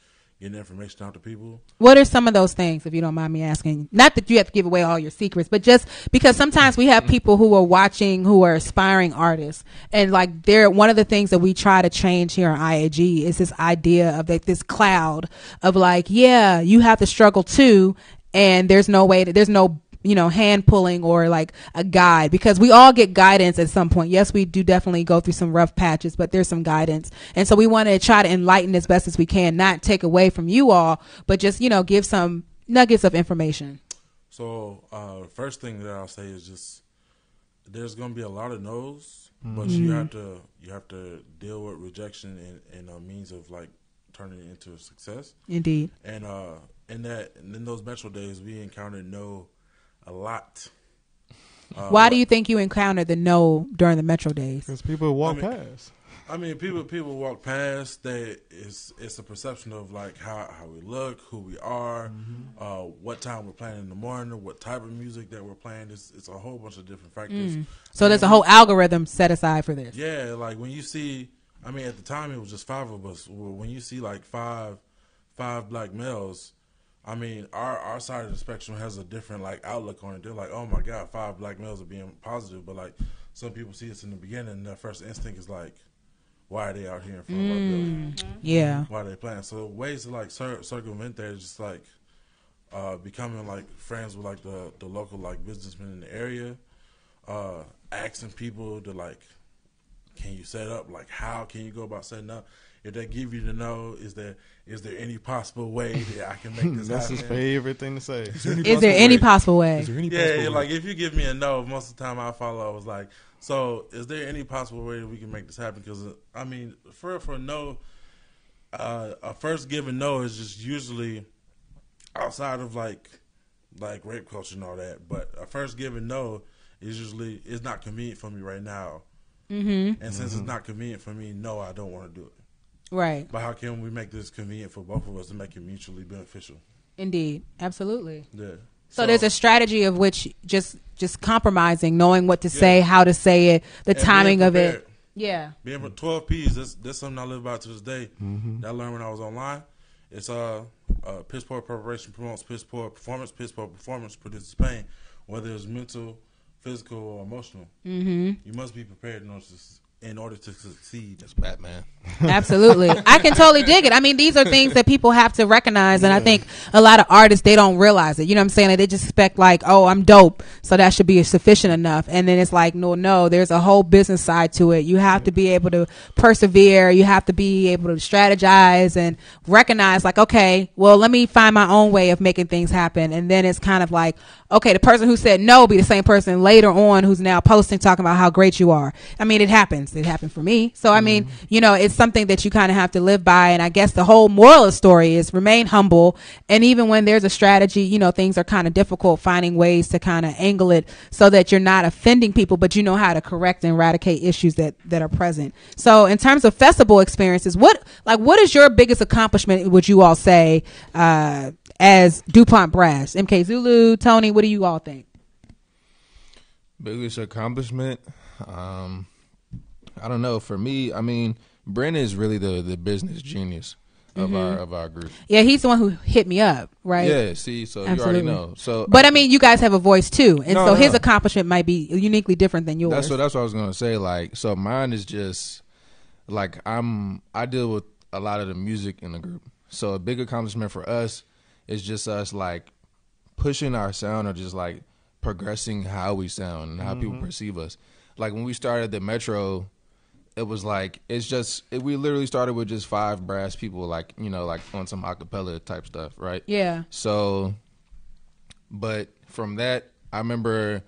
getting information out to people. What are some of those things, if you don't mind me asking? Not that you have to give away all your secrets, but just because sometimes we have people who are watching who are aspiring artists, and like one of the things that we try to change here on IAG is this idea of like this cloud of like, yeah, you have to struggle too, and there's no hand pulling or like a guide, because we all get guidance at some point. Yes, we do definitely go through some rough patches, but there's some guidance. And so we want to try to enlighten as best as we can, not take away from you all, but just, give some nuggets of information. So, first thing that I'll say is just, there's going to be a lot of no's, but you have to deal with rejection and a means of like turning it into a success. Indeed. And in those Metro days, we encountered no a lot. Why do you think you encountered the no during the Metro days? Because people walk past. I mean, people walk past. It's a perception of like how we look, who we are, what time we're playing in the morning, what type of music that we're playing. It's a whole bunch of different factors. So there's a whole algorithm set aside for this. Yeah, like when you see, I mean, at the time it was just 5 of us. When you see like five black males, I mean, our side of the spectrum has a different like outlook on it. They're like, oh my God, 5 black males are being positive, but like some people see us in the beginning, and their first instinct is like, why are they out here in front of our building? Yeah. Why are they playing? So ways to like circumvent that is just like becoming like friends with like the local like businessmen in the area, asking people to like, can you set up? Like, how can you go about setting up? If they give you the no, is there any possible way that I can make this That's happen? his favorite thing to say. Is there any possible way? Yeah, like if you give me a no, most of the time I follow. I was like, so is there any possible way that we can make this happen? Because I mean, for a no, a first given no is just usually outside of like rape culture and all that. But a first given no is usually it's not convenient for me right now. And since it's not convenient for me, no, I don't want to do it. Right. But how can we make this convenient for both of us to make it mutually beneficial? Indeed. Absolutely. Yeah. So there's a strategy of which just compromising, knowing what to say, how to say it, the timing of it. Yeah. Being for 12 Ps, that's something I live by to this day. That I learned when I was online. It's piss poor preparation promotes piss poor performance produces pain, whether it's mental, physical, or emotional. You must be prepared in order to succeed. That's Batman. Absolutely. I can totally dig it. I mean, these are things that people have to recognize, and I think a lot of artists, they don't realize it. You know what I'm saying? They just expect like, oh, I'm dope, so that should be sufficient enough. And then it's like, no, there's a whole business side to it. You have to be able to persevere. You have to be able to strategize and recognize like, okay, well, let me find my own way of making things happen. And then it's kind of like, okay, the person who said no be the same person later on who's now posting talking about how great you are. I mean, it happens. It happened for me. So, I mean, it's something that you kind of have to live by. And I guess the whole moral of the story is remain humble. And even when there's a strategy, things are kind of difficult, finding ways to kind of angle it so that you're not offending people, but you know how to correct and eradicate issues that are present. So in terms of festival experiences, what is your biggest accomplishment, would you all say, as DuPont Brass? MK Zulu, Tony, what do you all think? Biggest accomplishment? I don't know. For me, I mean, Brandon is really the business genius of our group. Yeah, he's the one who hit me up, right? Yeah, see, so Absolutely. You already know. So, but I mean, you guys have a voice too, and his accomplishment might be uniquely different than yours. That's what I was gonna say. Like, so mine is just like I deal with a lot of the music in the group. So a big accomplishment for us is just us like pushing our sound or just like progressing how we sound and how people perceive us. Like when we started the Metro, it was like we literally started with just 5 brass people, like like on some acapella type stuff, right? Yeah. So, but from that, I remember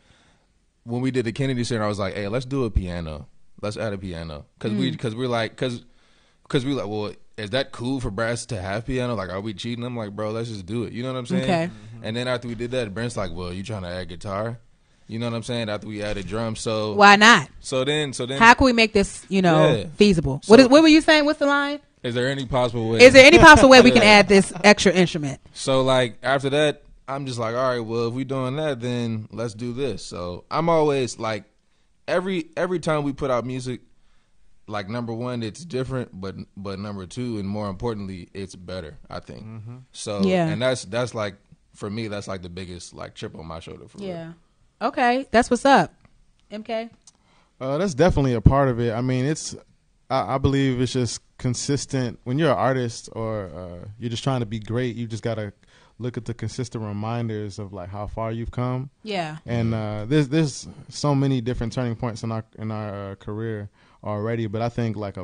when we did the Kennedy Center, I was like, hey, let's do a piano. let's add a piano because we're like well, is that cool for brass to have piano? Like, are we cheating? I'm like, bro, let's just do it. You know what I'm saying? Okay. And then after we did that, Brent's like, well, you trying to add guitar? You know what I'm saying? After we added drums, so why not? So then, how can we make this, feasible? So, what were you saying? What's the line? Is there any possible way? Is there any possible way we can add this extra instrument? So like after that, I'm just like, all right, well, if we doing that, then let's do this. So I'm always like, every time we put out music, like number one, it's different, but number two, and more importantly, it's better, I think. Mm-hmm. So yeah, and that's like, for me, that's like the biggest like chip on my shoulder for real. Okay, that's what's up. MK? That's definitely a part of it. I mean, I believe it's just consistent. When you're an artist or you're just trying to be great, you just gotta look at the consistent reminders of like how far you've come. Yeah. And there's so many different turning points in our career already, but I think like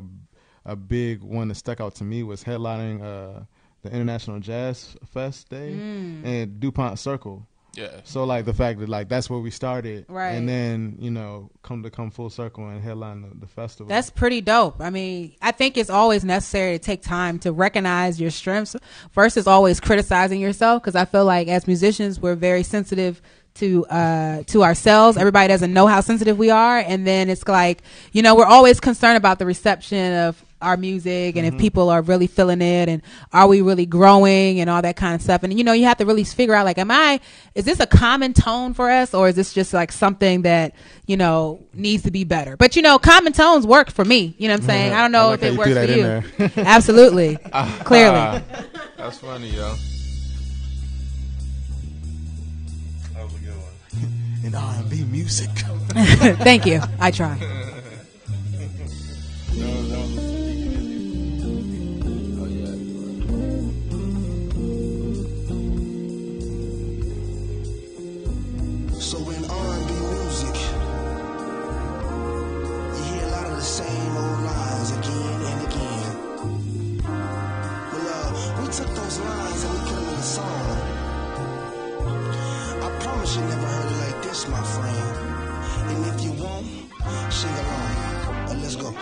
a big one that stuck out to me was headlining the International Jazz Fest Day in DuPont Circle. Yeah. So like the fact that like that's where we started, right? And then come full circle and headline the festival. That's pretty dope. I mean, I think it's always necessary to take time to recognize your strengths versus always criticizing yourself. Because I feel like as musicians, we're very sensitive to ourselves. Everybody doesn't know how sensitive we are, and then it's like we're always concerned about the reception of our music and if people are really feeling it and are we really growing and all that kind of stuff. And you have to really figure out like, is this a common tone for us, or is this just like something that needs to be better? But common tones work for me. You know what I'm saying? I don't know if it works for you. Absolutely. Clearly. That's funny, yo. That was a good one. In R&B music. Thank you. I try. So in R&B music, you hear a lot of the same old lines again and again. Well, we took those lines and we put them in a song. I promise you never heard it like this, my friend. And if you won't, sing along. Let's go.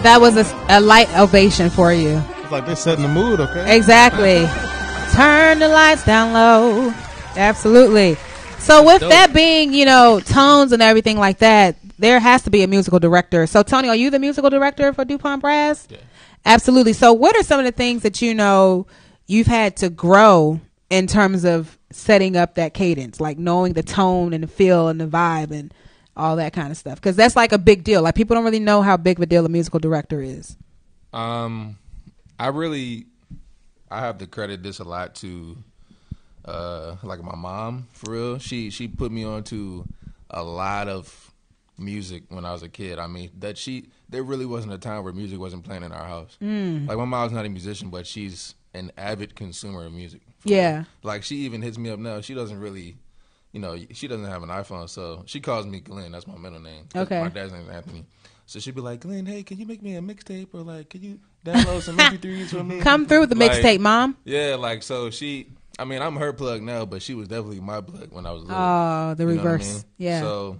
That was a light ovation for you. It's like they're setting the mood, okay? Exactly. Turn the lights down low. Absolutely. So with that being, tones and everything like that, there has to be a musical director. So Tony, are you the musical director for DuPont Brass? Yeah. Absolutely. So what are some of the things that you've had to grow in terms of setting up that cadence, like knowing the tone and the feel and the vibe and all that kind of stuff? Because that's like a big deal. Like people don't really know how big of a deal a musical director is. I have to credit this a lot to like my mom, for real. She put me onto a lot of music when I was a kid. I mean, there really wasn't a time where music wasn't playing in our house. Like my mom's not a musician, but she's an avid consumer of music. Yeah. Like she even hits me up now. She doesn't really, she doesn't have an iPhone, so she calls me Glenn. That's my middle name. Okay. My dad's name is Anthony. So she'd be like, Glenn, hey, can you make me a mixtape, or like, can you download some MP3s for me? Come through with the mixtape, Mom. Yeah, like, so I'm her plug now, but she was definitely my plug when I was little. Oh, the reverse. What I mean? Yeah. So,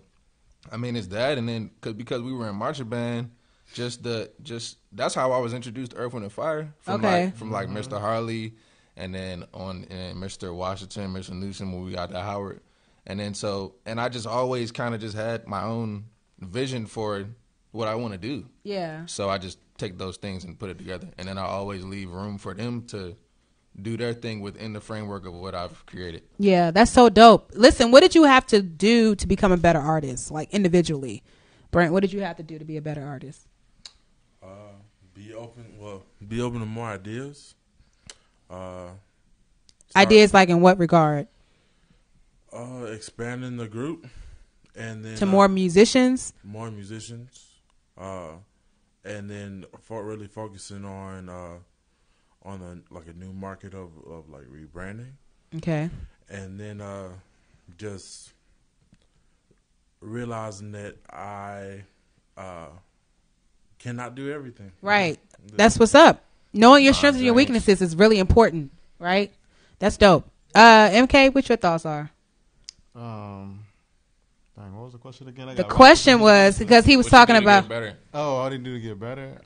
it's that, and then because we were in marching band, that's how I was introduced to Earth, Wind, and Fire. From Mr. Harley, and then and Mr. Washington, Mr. Newsom, when we got to Howard, and then and I just always kind of just had my own vision for what I want to do. Yeah. So I just take those things and put it together, and then I always leave room for them to do their thing within the framework of what I've created. Yeah, that's so dope. Listen, what did you have to do to become a better artist, like individually? Brent, what did you have to do to be a better artist? Be open to more ideas. Ideas like in what regard? Expanding the group, and then to more musicians. More musicians, and then really focusing on a new market of like rebranding. Okay. And then just realizing that I cannot do everything. Right. That's what's up. Knowing your strengths and your weaknesses is really important, right? That's dope. MK, what your thoughts are? What was the question again? The question was because he was talking about. All I did to get better.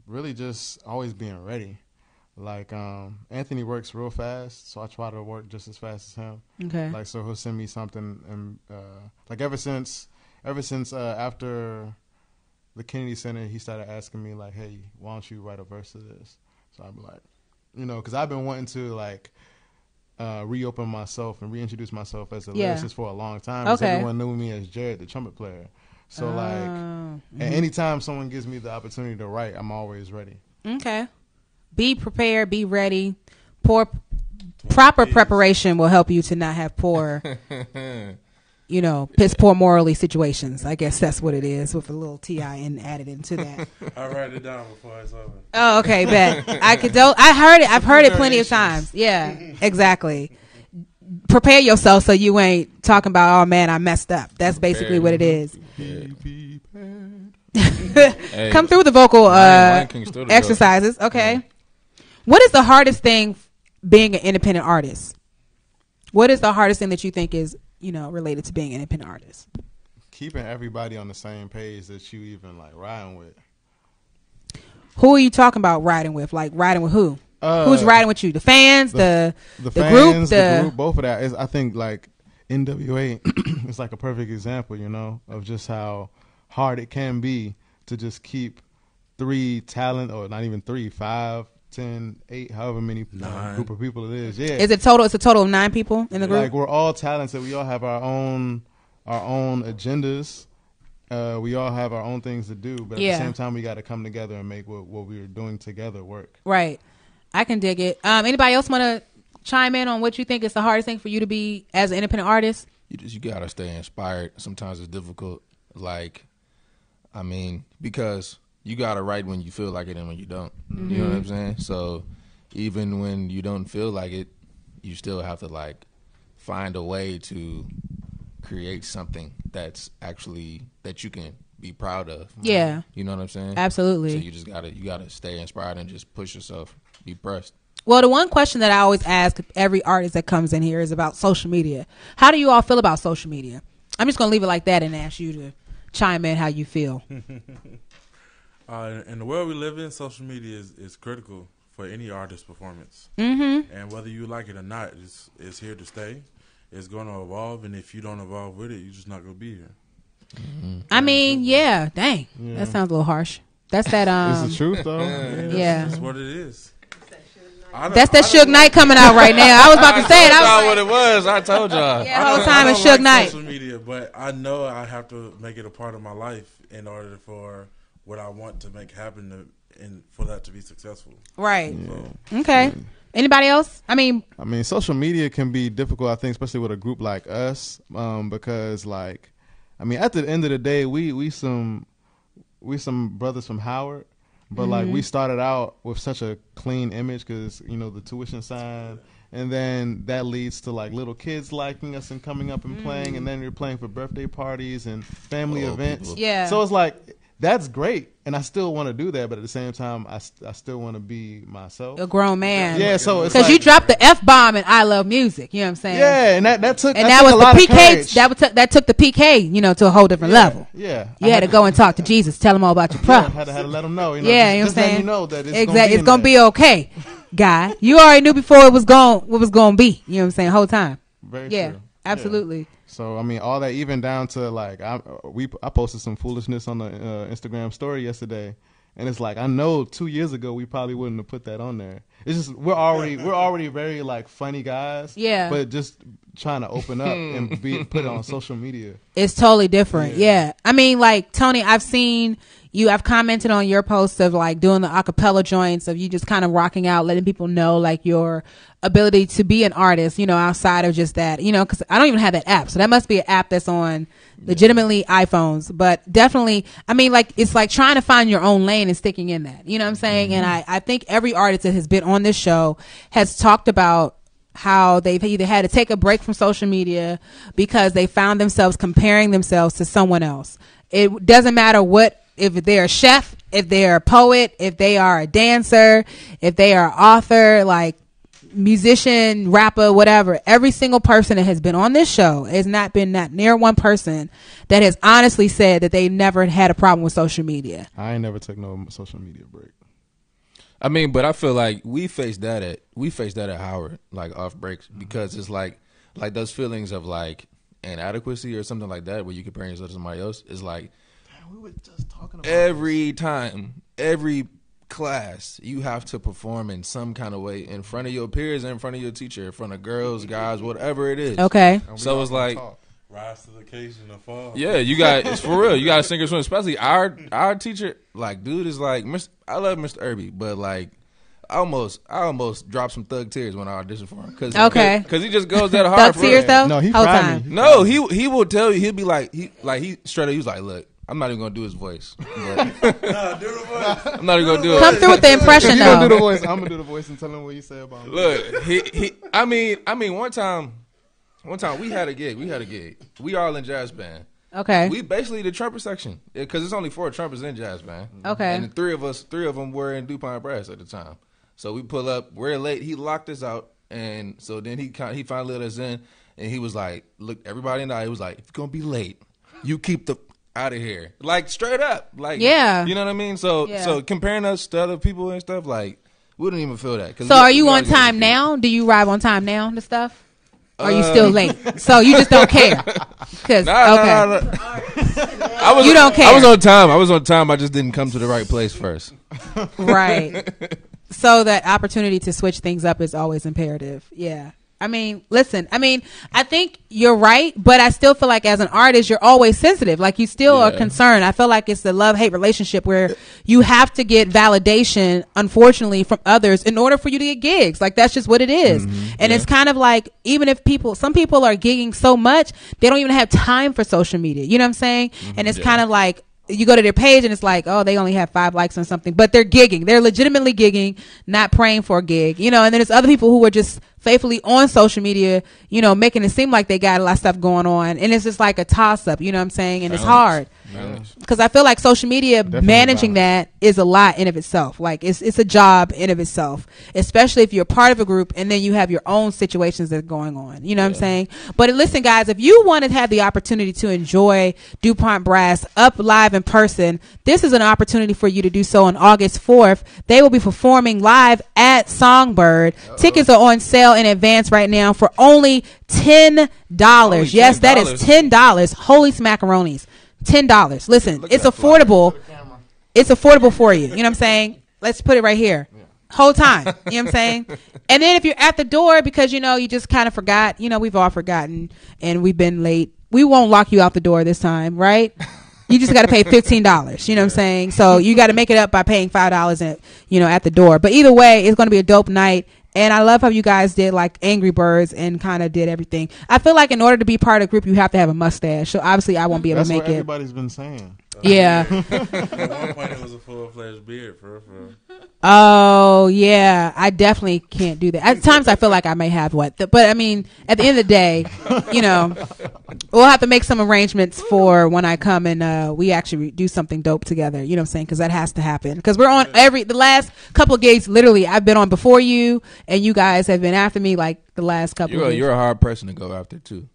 Really just always being ready. Like Anthony works real fast, so I try to work just as fast as him. Okay. Like so he'll send me something, and like ever since after the Kennedy Center, he started asking me like, "Hey, why don't you write a verse to this?" So I'm like, because I've been wanting to like reopen myself and reintroduce myself as a lyricist for a long time. Because everyone knew me as Jared, the trumpet player. So and anytime someone gives me the opportunity to write, I'm always ready. Okay. Be prepared, be ready. Proper preparation will help you to not have poor, piss poor morally situations. I guess that's what it is, with a little TIN added into that. I'll write it down before it's over. Oh, okay, bet. I've heard it plenty of times. Yeah, exactly. Prepare yourself so you ain't talking about, oh man, I messed up. That's basically what it is. Hey, come through the vocal exercises. Okay. What is the hardest thing being an independent artist? What is the hardest thing that you think is, related to being an independent artist? Keeping everybody on the same page that you even like riding with. Who are you talking about riding with? Like riding with who? Who's riding with you? The fans, the fans, group, the group, both of that. I think like NWA is like a perfect example, of just how hard it can be to just keep 3 talent, or not even 3, 5, 10, 8, however many group of people it is. Yeah. Is it total? It's a total of 9 people in the group. Like we're all talented. We all have our own agendas. We all have our own things to do, but at the same time, we got to come together and make what we're doing together work. Right. I can dig it. Anybody else want to chime in on what you think is the hardest thing for you to be as an independent artist? You gotta stay inspired. Sometimes it's difficult. Because you gotta write when you feel like it and when you don't. Mm-hmm. You know what I'm saying? So even when you don't feel like it, you still have to find a way to create something that's actually that you can be proud of. Yeah. You know what I'm saying? Absolutely. So you gotta stay inspired and just push yourself. Be pressed. Well, the one question that I always ask every artist that comes in here is about social media. How do you all feel about social media? I'm just gonna leave it like that and ask you to chime in how you feel. In the world we live in, social media is critical for any artist performance. Mm-hmm. And whether you like it or not, it's here to stay. It's going to evolve, and if you don't evolve with it, you're just not going to be here. Mm-hmm. I mean, yeah, dang, that sounds a little harsh. That's that. It's the truth, though. That's what it is. That's that Suge Knight coming out right now. I was about to say it. I what it was. I told y'all. Yeah, the whole time it's Suge Knight. Social media, but I know I have to make it a part of my life in order for what I want to make happen and for that to be successful. Right. Okay. Anybody else? I mean, social media can be difficult, I think, especially with a group like us, because, like, I mean, at the end of the day, we some brothers from Howard, but like we started out with such a clean image because the tuition sign, and then that leads to like little kids liking us and coming up and playing, and then you're playing for birthday parties and family events. People. yeah. So it's like, that's great, and I still want to do that, but at the same time, I still want to be myself. A grown man. Yeah, so it's because like, you dropped the F-bomb in I Love Music. You know what I'm saying? Yeah, and that took and that was took a lot the of PK. courage. That took the PK, to a whole different level. Yeah, You had to go and talk to Jesus, tell him all about your problems. Had to let them know. Yeah, just you know what I'm saying? let me know that it's exactly. It's gonna gonna be okay, guy. You already knew before what was gonna be. You know what I'm saying? Whole time. Very Yeah, true. absolutely. Yeah. So I mean, all that, even down to like I posted some foolishness on the Instagram story yesterday, and it's like, I know 2 years ago we probably wouldn't have put that on there. It's just we're already very like funny guys. Yeah. But just trying to open up and put it on social media. It's totally different. Yeah. I mean, like, Tony, I've seen you, I've commented on your posts of like doing the acapella joints, of you just kind of rocking out, letting people know like your ability to be an artist, outside of just that, because I don't even have that app. So that must be an app that's on legitimately iPhones. But definitely, I mean, like, it's like trying to find your own lane and sticking in that. You know what I'm saying? And I think every artist that has been on this show has talked about how they've either had to take a break from social media because they found themselves comparing themselves to someone else. It doesn't matter if they're a chef, if they're a poet, if they are a dancer, if they are an author, like musician, rapper, whatever. Every single person that has been on this show has not near one person that has honestly said that they never had a problem with social media. I ain't never took no social media break. I mean, but I feel like we faced that at Howard, like off breaks, because it's like those feelings of like inadequacy or something like that, where you compare yourself to somebody else, is like, we were just talking about every time, every class, you have to perform in some kind of way in front of your peers, in front of your teacher, in front of girls, guys, whatever it is. Okay. So it's like, rise to the occasion and fall. yeah, it's for real. You got to sink or swim. Especially our teacher, like, dude is like, I love Mr. Irby, but like, I almost dropped some thug tears when I auditioned for him. Because he just goes that hard. Thug tears though? No, he whole cried time. me. No, he will tell you. He'll be like, he straight up. He was like, look, I'm not even gonna do his voice. But Do the voice. I'm not even gonna do it. Come through with the impression You gonna do though. the voice? I'm gonna do the voice and tell him what you say about him. Look, he. I mean, one time we had a gig. We all in jazz band. Okay. We basically the trumpet section because it's only 4 trumpets in jazz band. Okay. And the three of them were in DuPont Brass at the time. So we pull up. We're late. He locked us out, and so then he finally let us in, and he was like, "Look, everybody in the eye." He was like, "If you're gonna be late, you keep the out of here." Like straight up. Like, yeah. You know what I mean? So Yeah. so comparing us to other people and stuff, like, we didn't even feel that. So are you on time now? Do you arrive on time now to stuff? Or are you still late? So you just don't care? Cause, Nah. You don't care. I was on time. I just didn't come to the right place first. Right. So that opportunity to switch things up is always imperative. Yeah. I mean, listen, I think you're right, but I still feel like as an artist, you're always sensitive. Like you still are concerned. I feel like it's the love-hate relationship where you have to get validation, unfortunately, from others in order for you to get gigs. Like that's just what it is. And it's kind of like, even if some people are gigging so much, they don't even have time for social media. You know what I'm saying? And it's kind of like, you go to their page and it's like, oh, they only have 5 likes on something, but they're gigging. They're legitimately gigging, not praying for a gig, and then there's other people who are just faithfully on social media, making it seem like they got a lot of stuff going on. And it's just like a toss up, you know what I'm saying? And it's hard. Because I feel like social media managing that is a lot in of itself. Like it's a job in of itself, especially if you're part of a group and then you have your own situations that are going on. You know what I'm saying? But listen, guys, if you want to have the opportunity to enjoy DuPont Brass up live in person, this is an opportunity for you to do so on August 4th. They will be performing live at Songbird. Tickets are on sale in advance right now for only $10. Yes, that is $10. Holy smackaronis. $10. Listen, it's affordable. It's affordable for you. You know what I'm saying? Let's put it right here. Whole time. You know what I'm saying? And then if you're at the door because, you just kind of forgot, we've all forgotten and we've been late. We won't lock you out the door this time, right? You just got to pay $15. You know what I'm saying? So you got to make it up by paying $5 at the door. But either way, it's going to be a dope night. And I love how you guys did like Angry Birds and kind of did everything. I feel like in order to be part of the group, you have to have a mustache. So obviously, I won't be able to make That's it. what everybody's been saying. Yeah. At one point, it was a full-fledged beard, for real. Oh yeah, I definitely can't do that. At times, I feel like I may have but I mean, at the end of the day, we'll have to make some arrangements for when I come and we actually do something dope together. You know what I'm saying? Because that has to happen. Because we're on the last couple of gigs. Literally, I've been on before you, and you guys have been after me like the last couple. You're a hard person to go after too.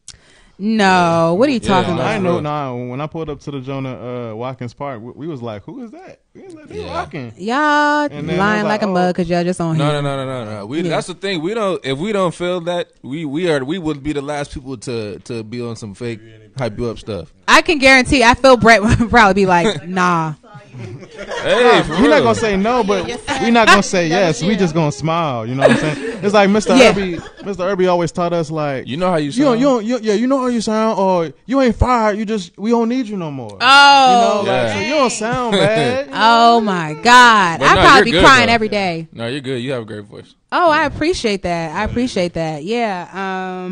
No, what are you talking about? I know. Nah, when I pulled up to the Jonah Watkins Park, we was like, "Who is that?" We was like, "They walking." Y'all lying like a mug because y'all just on here. No. That's the thing. We don't. If we don't feel that, we would be the last people to be on some fake hype you up stuff. I can guarantee. I feel Brett would probably be like, "Nah." Hey, we're not gonna say no, but we're not gonna say yes. We just gonna smile. You know what I'm saying? It's like Mr. Irby. Mr. Irby always taught us like, you know how you sound. You know how you sound, or you ain't fired. We don't need you no more. Oh, so you don't sound bad. Oh my God, I'd probably be crying every day. No, you're good. You have a great voice. Oh, I appreciate that. Yeah,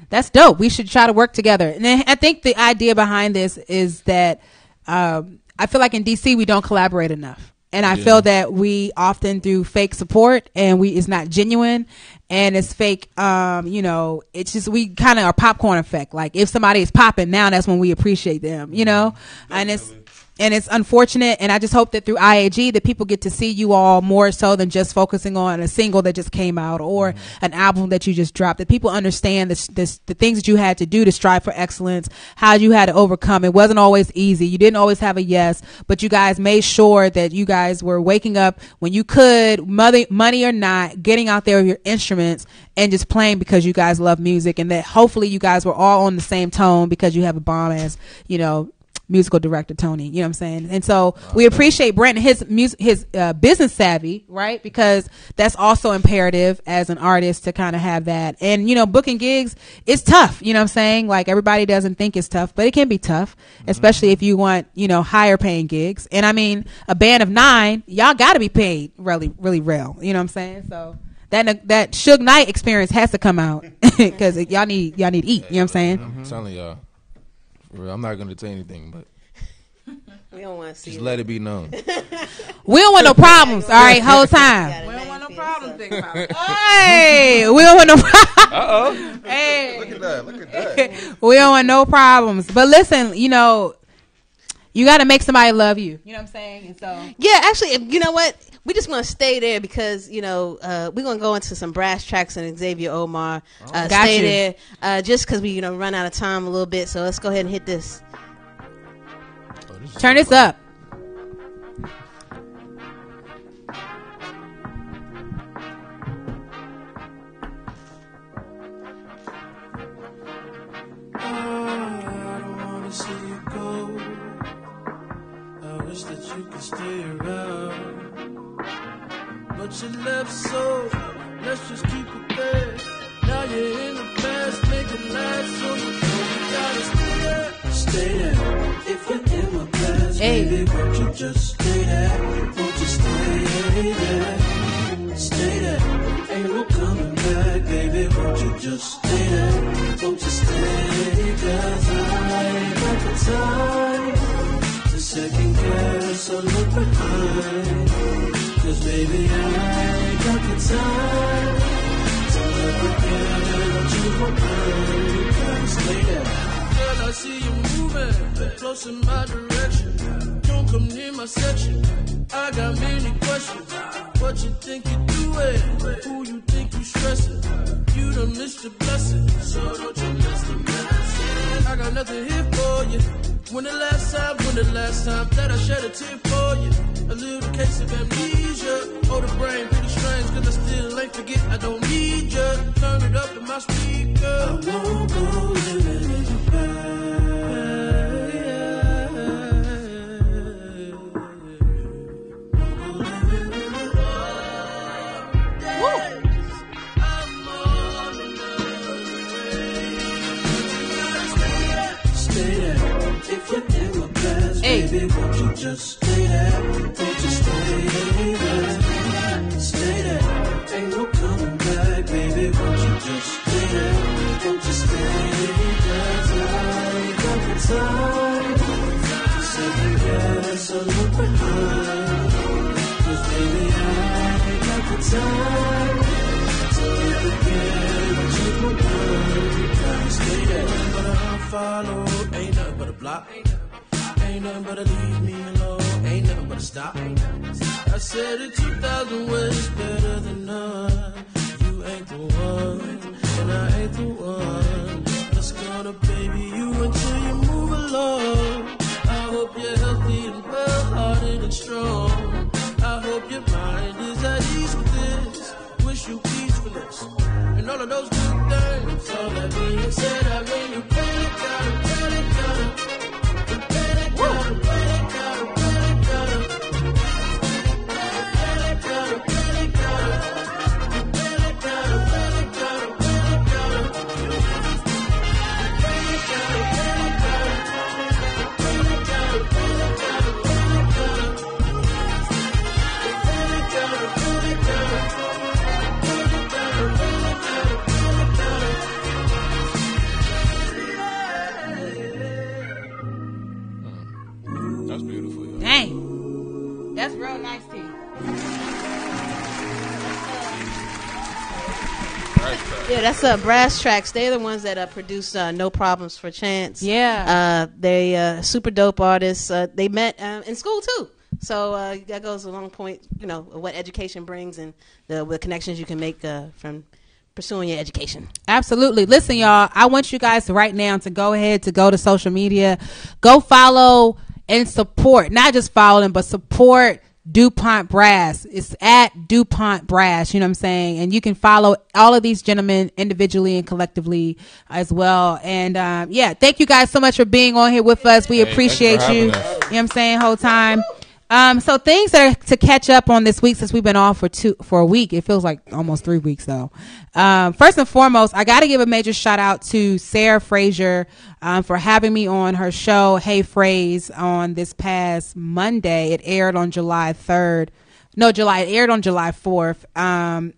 that's dope. We should try to work together. And then I think the idea behind this is that I feel like in DC we don't collaborate enough, and I feel that we often do fake support, and it's not genuine, and it's fake. It's just we kind of are popcorn effect. Like if somebody is popping now, that's when we appreciate them. And it's unfortunate, and I just hope that through IAG that people get to see you all more so than just focusing on a single that just came out or an album that you just dropped. That people understand the things that you had to do to strive for excellence, how you had to overcome. It wasn't always easy. You didn't always have a yes, but you guys made sure that you guys were waking up when you could, money or not, getting out there with your instruments and just playing because you guys love music, and that hopefully you guys were all on the same tone because you have a bomb as, musical director Tony, you know what I'm saying? And so we appreciate Brent and his business savvy, right? Because that's also imperative as an artist to kind of have that. And booking gigs is tough, you know what I'm saying? Like everybody doesn't think it's tough, but it can be tough, especially if you want, higher paying gigs. And I mean, a band of 9, y'all got to be paid really, really real, you know what I'm saying? So that Suge Knight experience has to come out because y'all need to eat, you know what I'm saying? I'm telling y'all. I'm not going to say anything, but we don't want to see. Just let it be known. We don't want no problems. All right, whole time. We don't want no problems. Think about it. Hey, we don't want no problems. Uh-oh. Hey, look at that. We don't want no problems. But listen, you got to make somebody love you. You know what I'm saying? And so yeah, actually, you know what? We just want to stay there because, we're going to go into some brass tracks and Xavier Omar. Stay there just because we, run out of time a little bit. So let's go ahead and hit this. Turn this up. Stay around, but you left, so let's just keep it there. Now you're in the past, make it last, so you gotta stay there. If you're in my past, baby, won't you just stay there? Won't you stay there? Stay there, ain't no coming back, baby, won't you just stay there? Won't you stay, 'cause I ain't got the time to second guess or look behind, 'cause baby I ain't got the time to live again. Don't you go behind, stay there. Girl, I see you moving close in my direction. Don't come near my section. I got many questions. What you think you're doing? Who you think you stressing? You done missed your blessing, so don't you miss the blessing. I got nothing here for you. When the last time that I shed a tear for you? A little case of amnesia. Oh, the brain pretty strange, cause I still ain't forget I don't need you. Turn it up in my speaker. I won't go living in the past. Hey. Baby, won't you just stay there? Won't you stay there? Stay there. Ain't no coming back, baby. Won't you just stay there? Won't you stay there? Time, couple time. Second guess, I look behind. 'Cause baby, I ain't got the time to live again. But you my mind, gotta stay there. But I'll follow. Ain't nothing but a block. Ain't nothing but a leave me alone. Ain't nothing but a stop. I said it 2,000 ways better than none. You ain't the one, and I ain't the one. Let's go to baby you until you move along. I hope you're healthy and well-hearted and strong. I hope your mind is at ease with this. Wish you peacefulness and all of those good things. All that being said, I mean you better gotta. That's beautiful. Yo. Dang. That's real nice, T. Yeah, that's Brass Tracks. They're the ones that produced No Problems for Chance. Yeah. They super dope artists. They met in school too. So that goes a long point, you know, what education brings and the connections you can make from pursuing your education. Absolutely. Listen, y'all, I want you guys right now to go ahead to go to social media, go follow and support, not just follow them, but support DuPont Brass. It's at DuPont Brass, you know what I'm saying? And you can follow all of these gentlemen individually and collectively as well. And yeah, thank you guys so much for being on here with us. We appreciate you. You know what I'm saying? Whole time. So things that are to catch up on this week, since we've been off for a week. It feels like almost 3 weeks though. First and foremost, I got to give a major shout out to Sarah Fraser for having me on her show, Hey Phrase, on this past Monday. It aired on July 3rd. No, it aired on July 4th.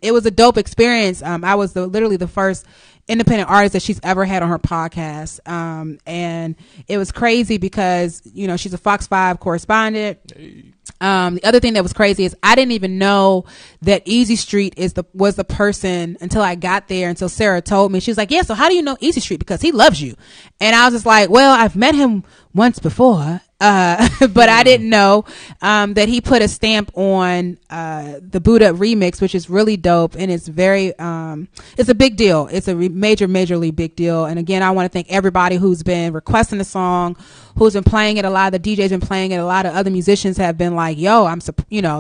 It was a dope experience. I was literally the first independent artist that she's ever had on her podcast. And it was crazy because, you know, she's a Fox 5 correspondent. Hey. The other thing that was crazy is I didn't even know that Easy Street was the person until I got there, until Sarah told me. She was like, yeah, so how do you know Easy Street? Because he loves you. And I was just like, well, I've met him once before. But I didn't know that he put a stamp on the Boot Up remix, which is really dope, and it's very it's a big deal. It's a majorly big deal. And again, I want to thank everybody who's been requesting the song, who's been playing it. A lot of the DJs been playing it. A lot of other musicians have been like, yo,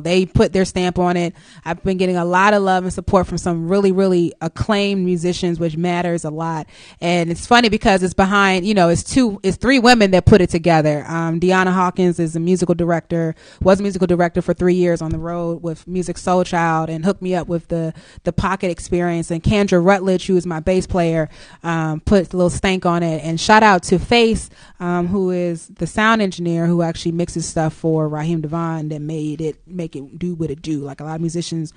they put their stamp on it. I've been getting a lot of love and support from some really, really acclaimed musicians, which matters a lot. And it's funny because it's behind, it's 3 women that put it together. Deanna Hawkins is was a musical director for 3 years on the road with Music Soul Child and hooked me up with the Pocket Experience. And Kendra Rutledge, who is my bass player, put a little stank on it. And shout out to Face, who is the sound engineer who actually mixes stuff for Raheem Devon that make it do what it do. Like a lot of musicians,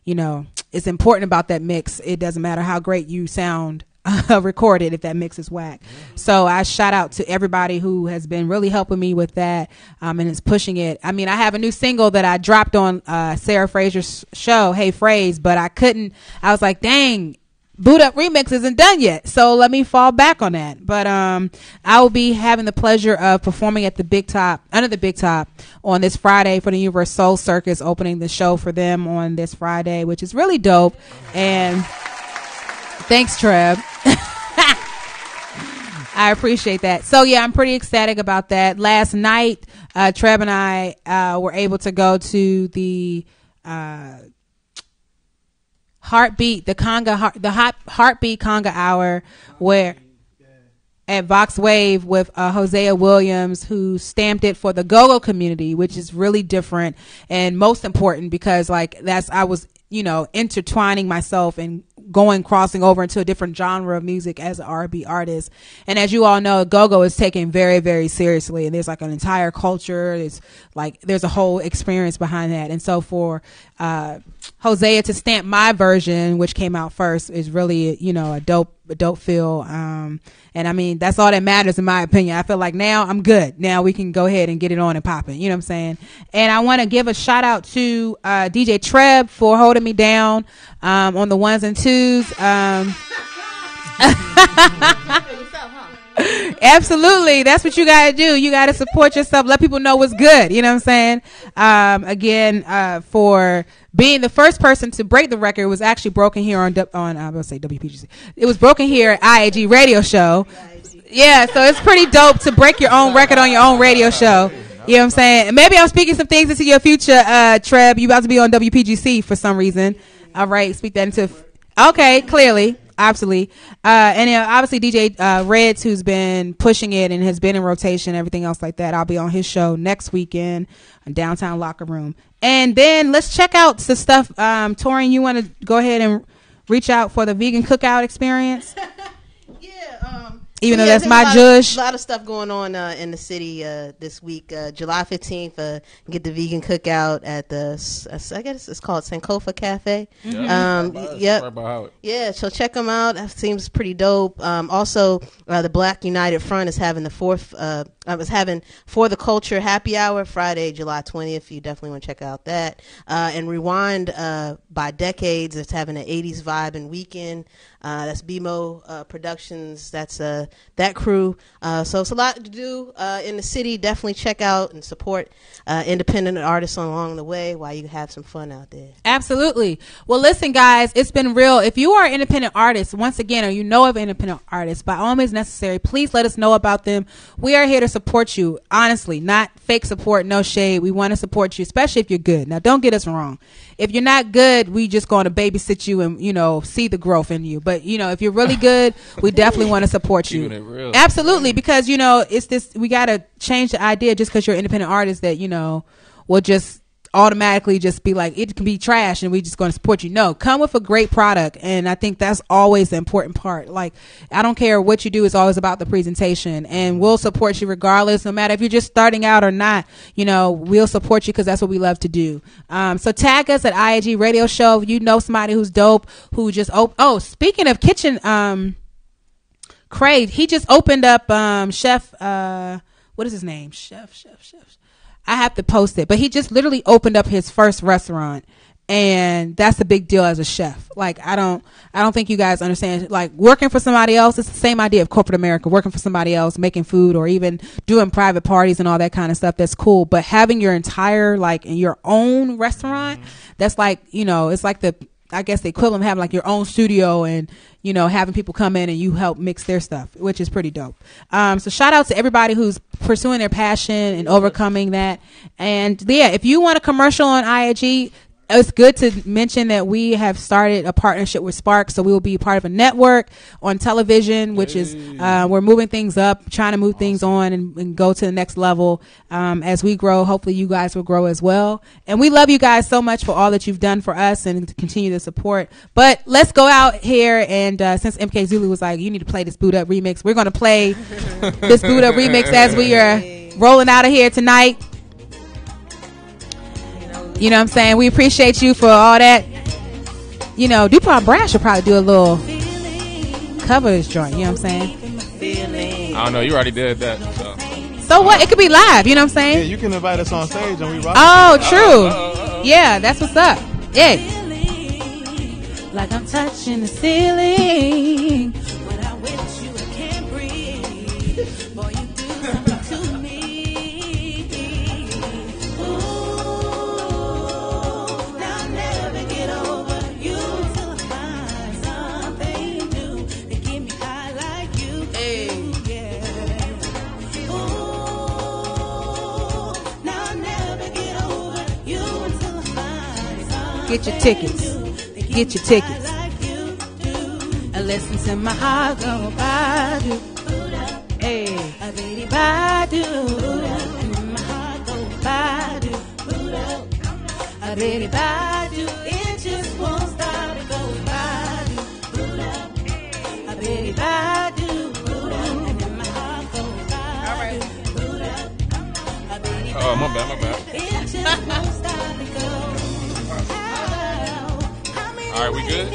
it's important about that mix. It doesn't matter how great you sound recorded if that mix is whack. So I shout out to everybody who has been really helping me with that and is pushing it. I mean, I have a new single that I dropped on Sarah Fraser's show, Hey Phrase, but I was like, dang, Boot Up Remix isn't done yet, so let me fall back on that. But I will be having the pleasure of performing at the Big Top, under the Big Top, on this Friday for the Universe Soul Circus, opening the show for them on this Friday, which is really dope. And thanks, Trev. I appreciate that. So yeah, I'm pretty ecstatic about that. Last night, Trev and I were able to go to the Heartbeat, the Heartbeat Conga Hour, where at Vox Wave with Hosea Williams, who stamped it for the go-go community, which is really different and most important because I was intertwining myself and crossing over into a different genre of music as an R&B artist. And as you all know, go-go is taken very, very seriously, and there's an entire culture. There's a whole experience behind that. And so for Hosea to stamp my version, which came out first, is really a dope feel. And I mean, that's all that matters in my opinion. I feel like now I'm good. Now we can go ahead and get it on and popping. You know what I'm saying? And I want to give a shout out to DJ Treb for holding me down on the ones and twos. Absolutely, that's what you gotta do. You gotta support yourself, let people know what's good. You know what I'm saying? Again, for being the first person to break the record, it was actually broken here on I was say WPGC. It was broken here at IAG Radio Show. Yeah, so it's pretty dope to break your own record on your own radio show. You know what I'm saying? And maybe I'm speaking some things into your future, Treb. You about to be on WPGC for some reason. All right, speak that into. Okay, clearly. Absolutely. And obviously DJ Reds, who's been pushing it and has been in rotation, everything else like that. I'll be on his show next weekend on Downtown Locker Room. And then let's check out the stuff. Torian, you want to go ahead and reach out for the vegan cookout experience? Even though that's my judge. A lot of stuff going on in the city this week. July 15th, get the vegan cookout at I guess it's called Sankofa Cafe. Yeah, so check them out. That seems pretty dope. Also, the Black United Front is having having For the Culture Happy Hour Friday, July 20th. You definitely want to check out that. And Rewind by Decades. It's having an 80s vibe and weekend. That's BMO Productions. That's that crew. So it's a lot to do in the city. Definitely check out and support independent artists along the way while you have some fun out there. Absolutely. Well, listen, guys, it's been real. If you are an independent artist, once again, or you know of independent artists, by all means necessary, please let us know about them. We are here to support you, honestly, not fake support, no shade. We want to support you, especially if you're good. Now, don't get us wrong. If you're not good, we just going to babysit you and, see the growth in you. But, if you're really good, we definitely want to support you. Keeping it real. Absolutely, because, it's this, we got to change the idea just because you're an independent artist that, will just automatically just be like, it can be trash and we just going to support you. No, come with a great product. And I think that's always the important part. Like, I don't care what you do. It's always about the presentation, and we'll support you regardless, no matter if you're just starting out or not. We'll support you because that's what we love to do. So tag us at IAG Radio Show. If you know somebody who's dope, who just, speaking of kitchen, Craig, he just opened up, Chef, what is his name? Chef. I have to post it, but he just literally opened up his first restaurant, and that's a big deal as a chef. Like, I don't think you guys understand. Like, working for somebody else, it's the same idea of corporate America. Working for somebody else, making food, or even doing private parties and all that kind of stuff. That's cool. But having your entire your own restaurant, that's it's like I guess the equivalent of having your own studio and, having people come in and you help mix their stuff, which is pretty dope. So shout out to everybody who's pursuing their passion and overcoming that. And yeah, if you want a commercial on IAG, it's good to mention that we have started a partnership with Spark, so we will be part of a network on television, which is we're moving things up, trying to move things on and go to the next level. As we grow, hopefully you guys will grow as well. And we love you guys so much for all that you've done for us and to continue to support. But let's go out here, and since MK Zulu was like, you need to play this Boot Up remix, we're going to play this Boot Up remix as we are rolling out of here tonight. You know what I'm saying? We appreciate you for all that. DuPont Brass should probably do a little cover this joint. You know what I'm saying? I don't know. You already did that. So what? It could be live. You know what I'm saying? Yeah, you can invite us on stage and we rock. Oh, true. Yeah, that's what's up. Yeah. like I'm touching the ceiling. When I'm with you, I can't breathe. Boy, you do something to me. Ooh, now I'll never get over you till I find something new to get me high like you. Hey. Yeah. Ooh, now I'll never get over you until I find something Get your tickets. new to Get your tickets. like you do. And listen to my heart go badu. Hey, a bitty badu. And my heart go badu. A bitty badu. It just won't stop. It goes badu. A bitty badu. And then my heart goes badu. Oh, my bad. It just won't stop. It goes. All right, we good?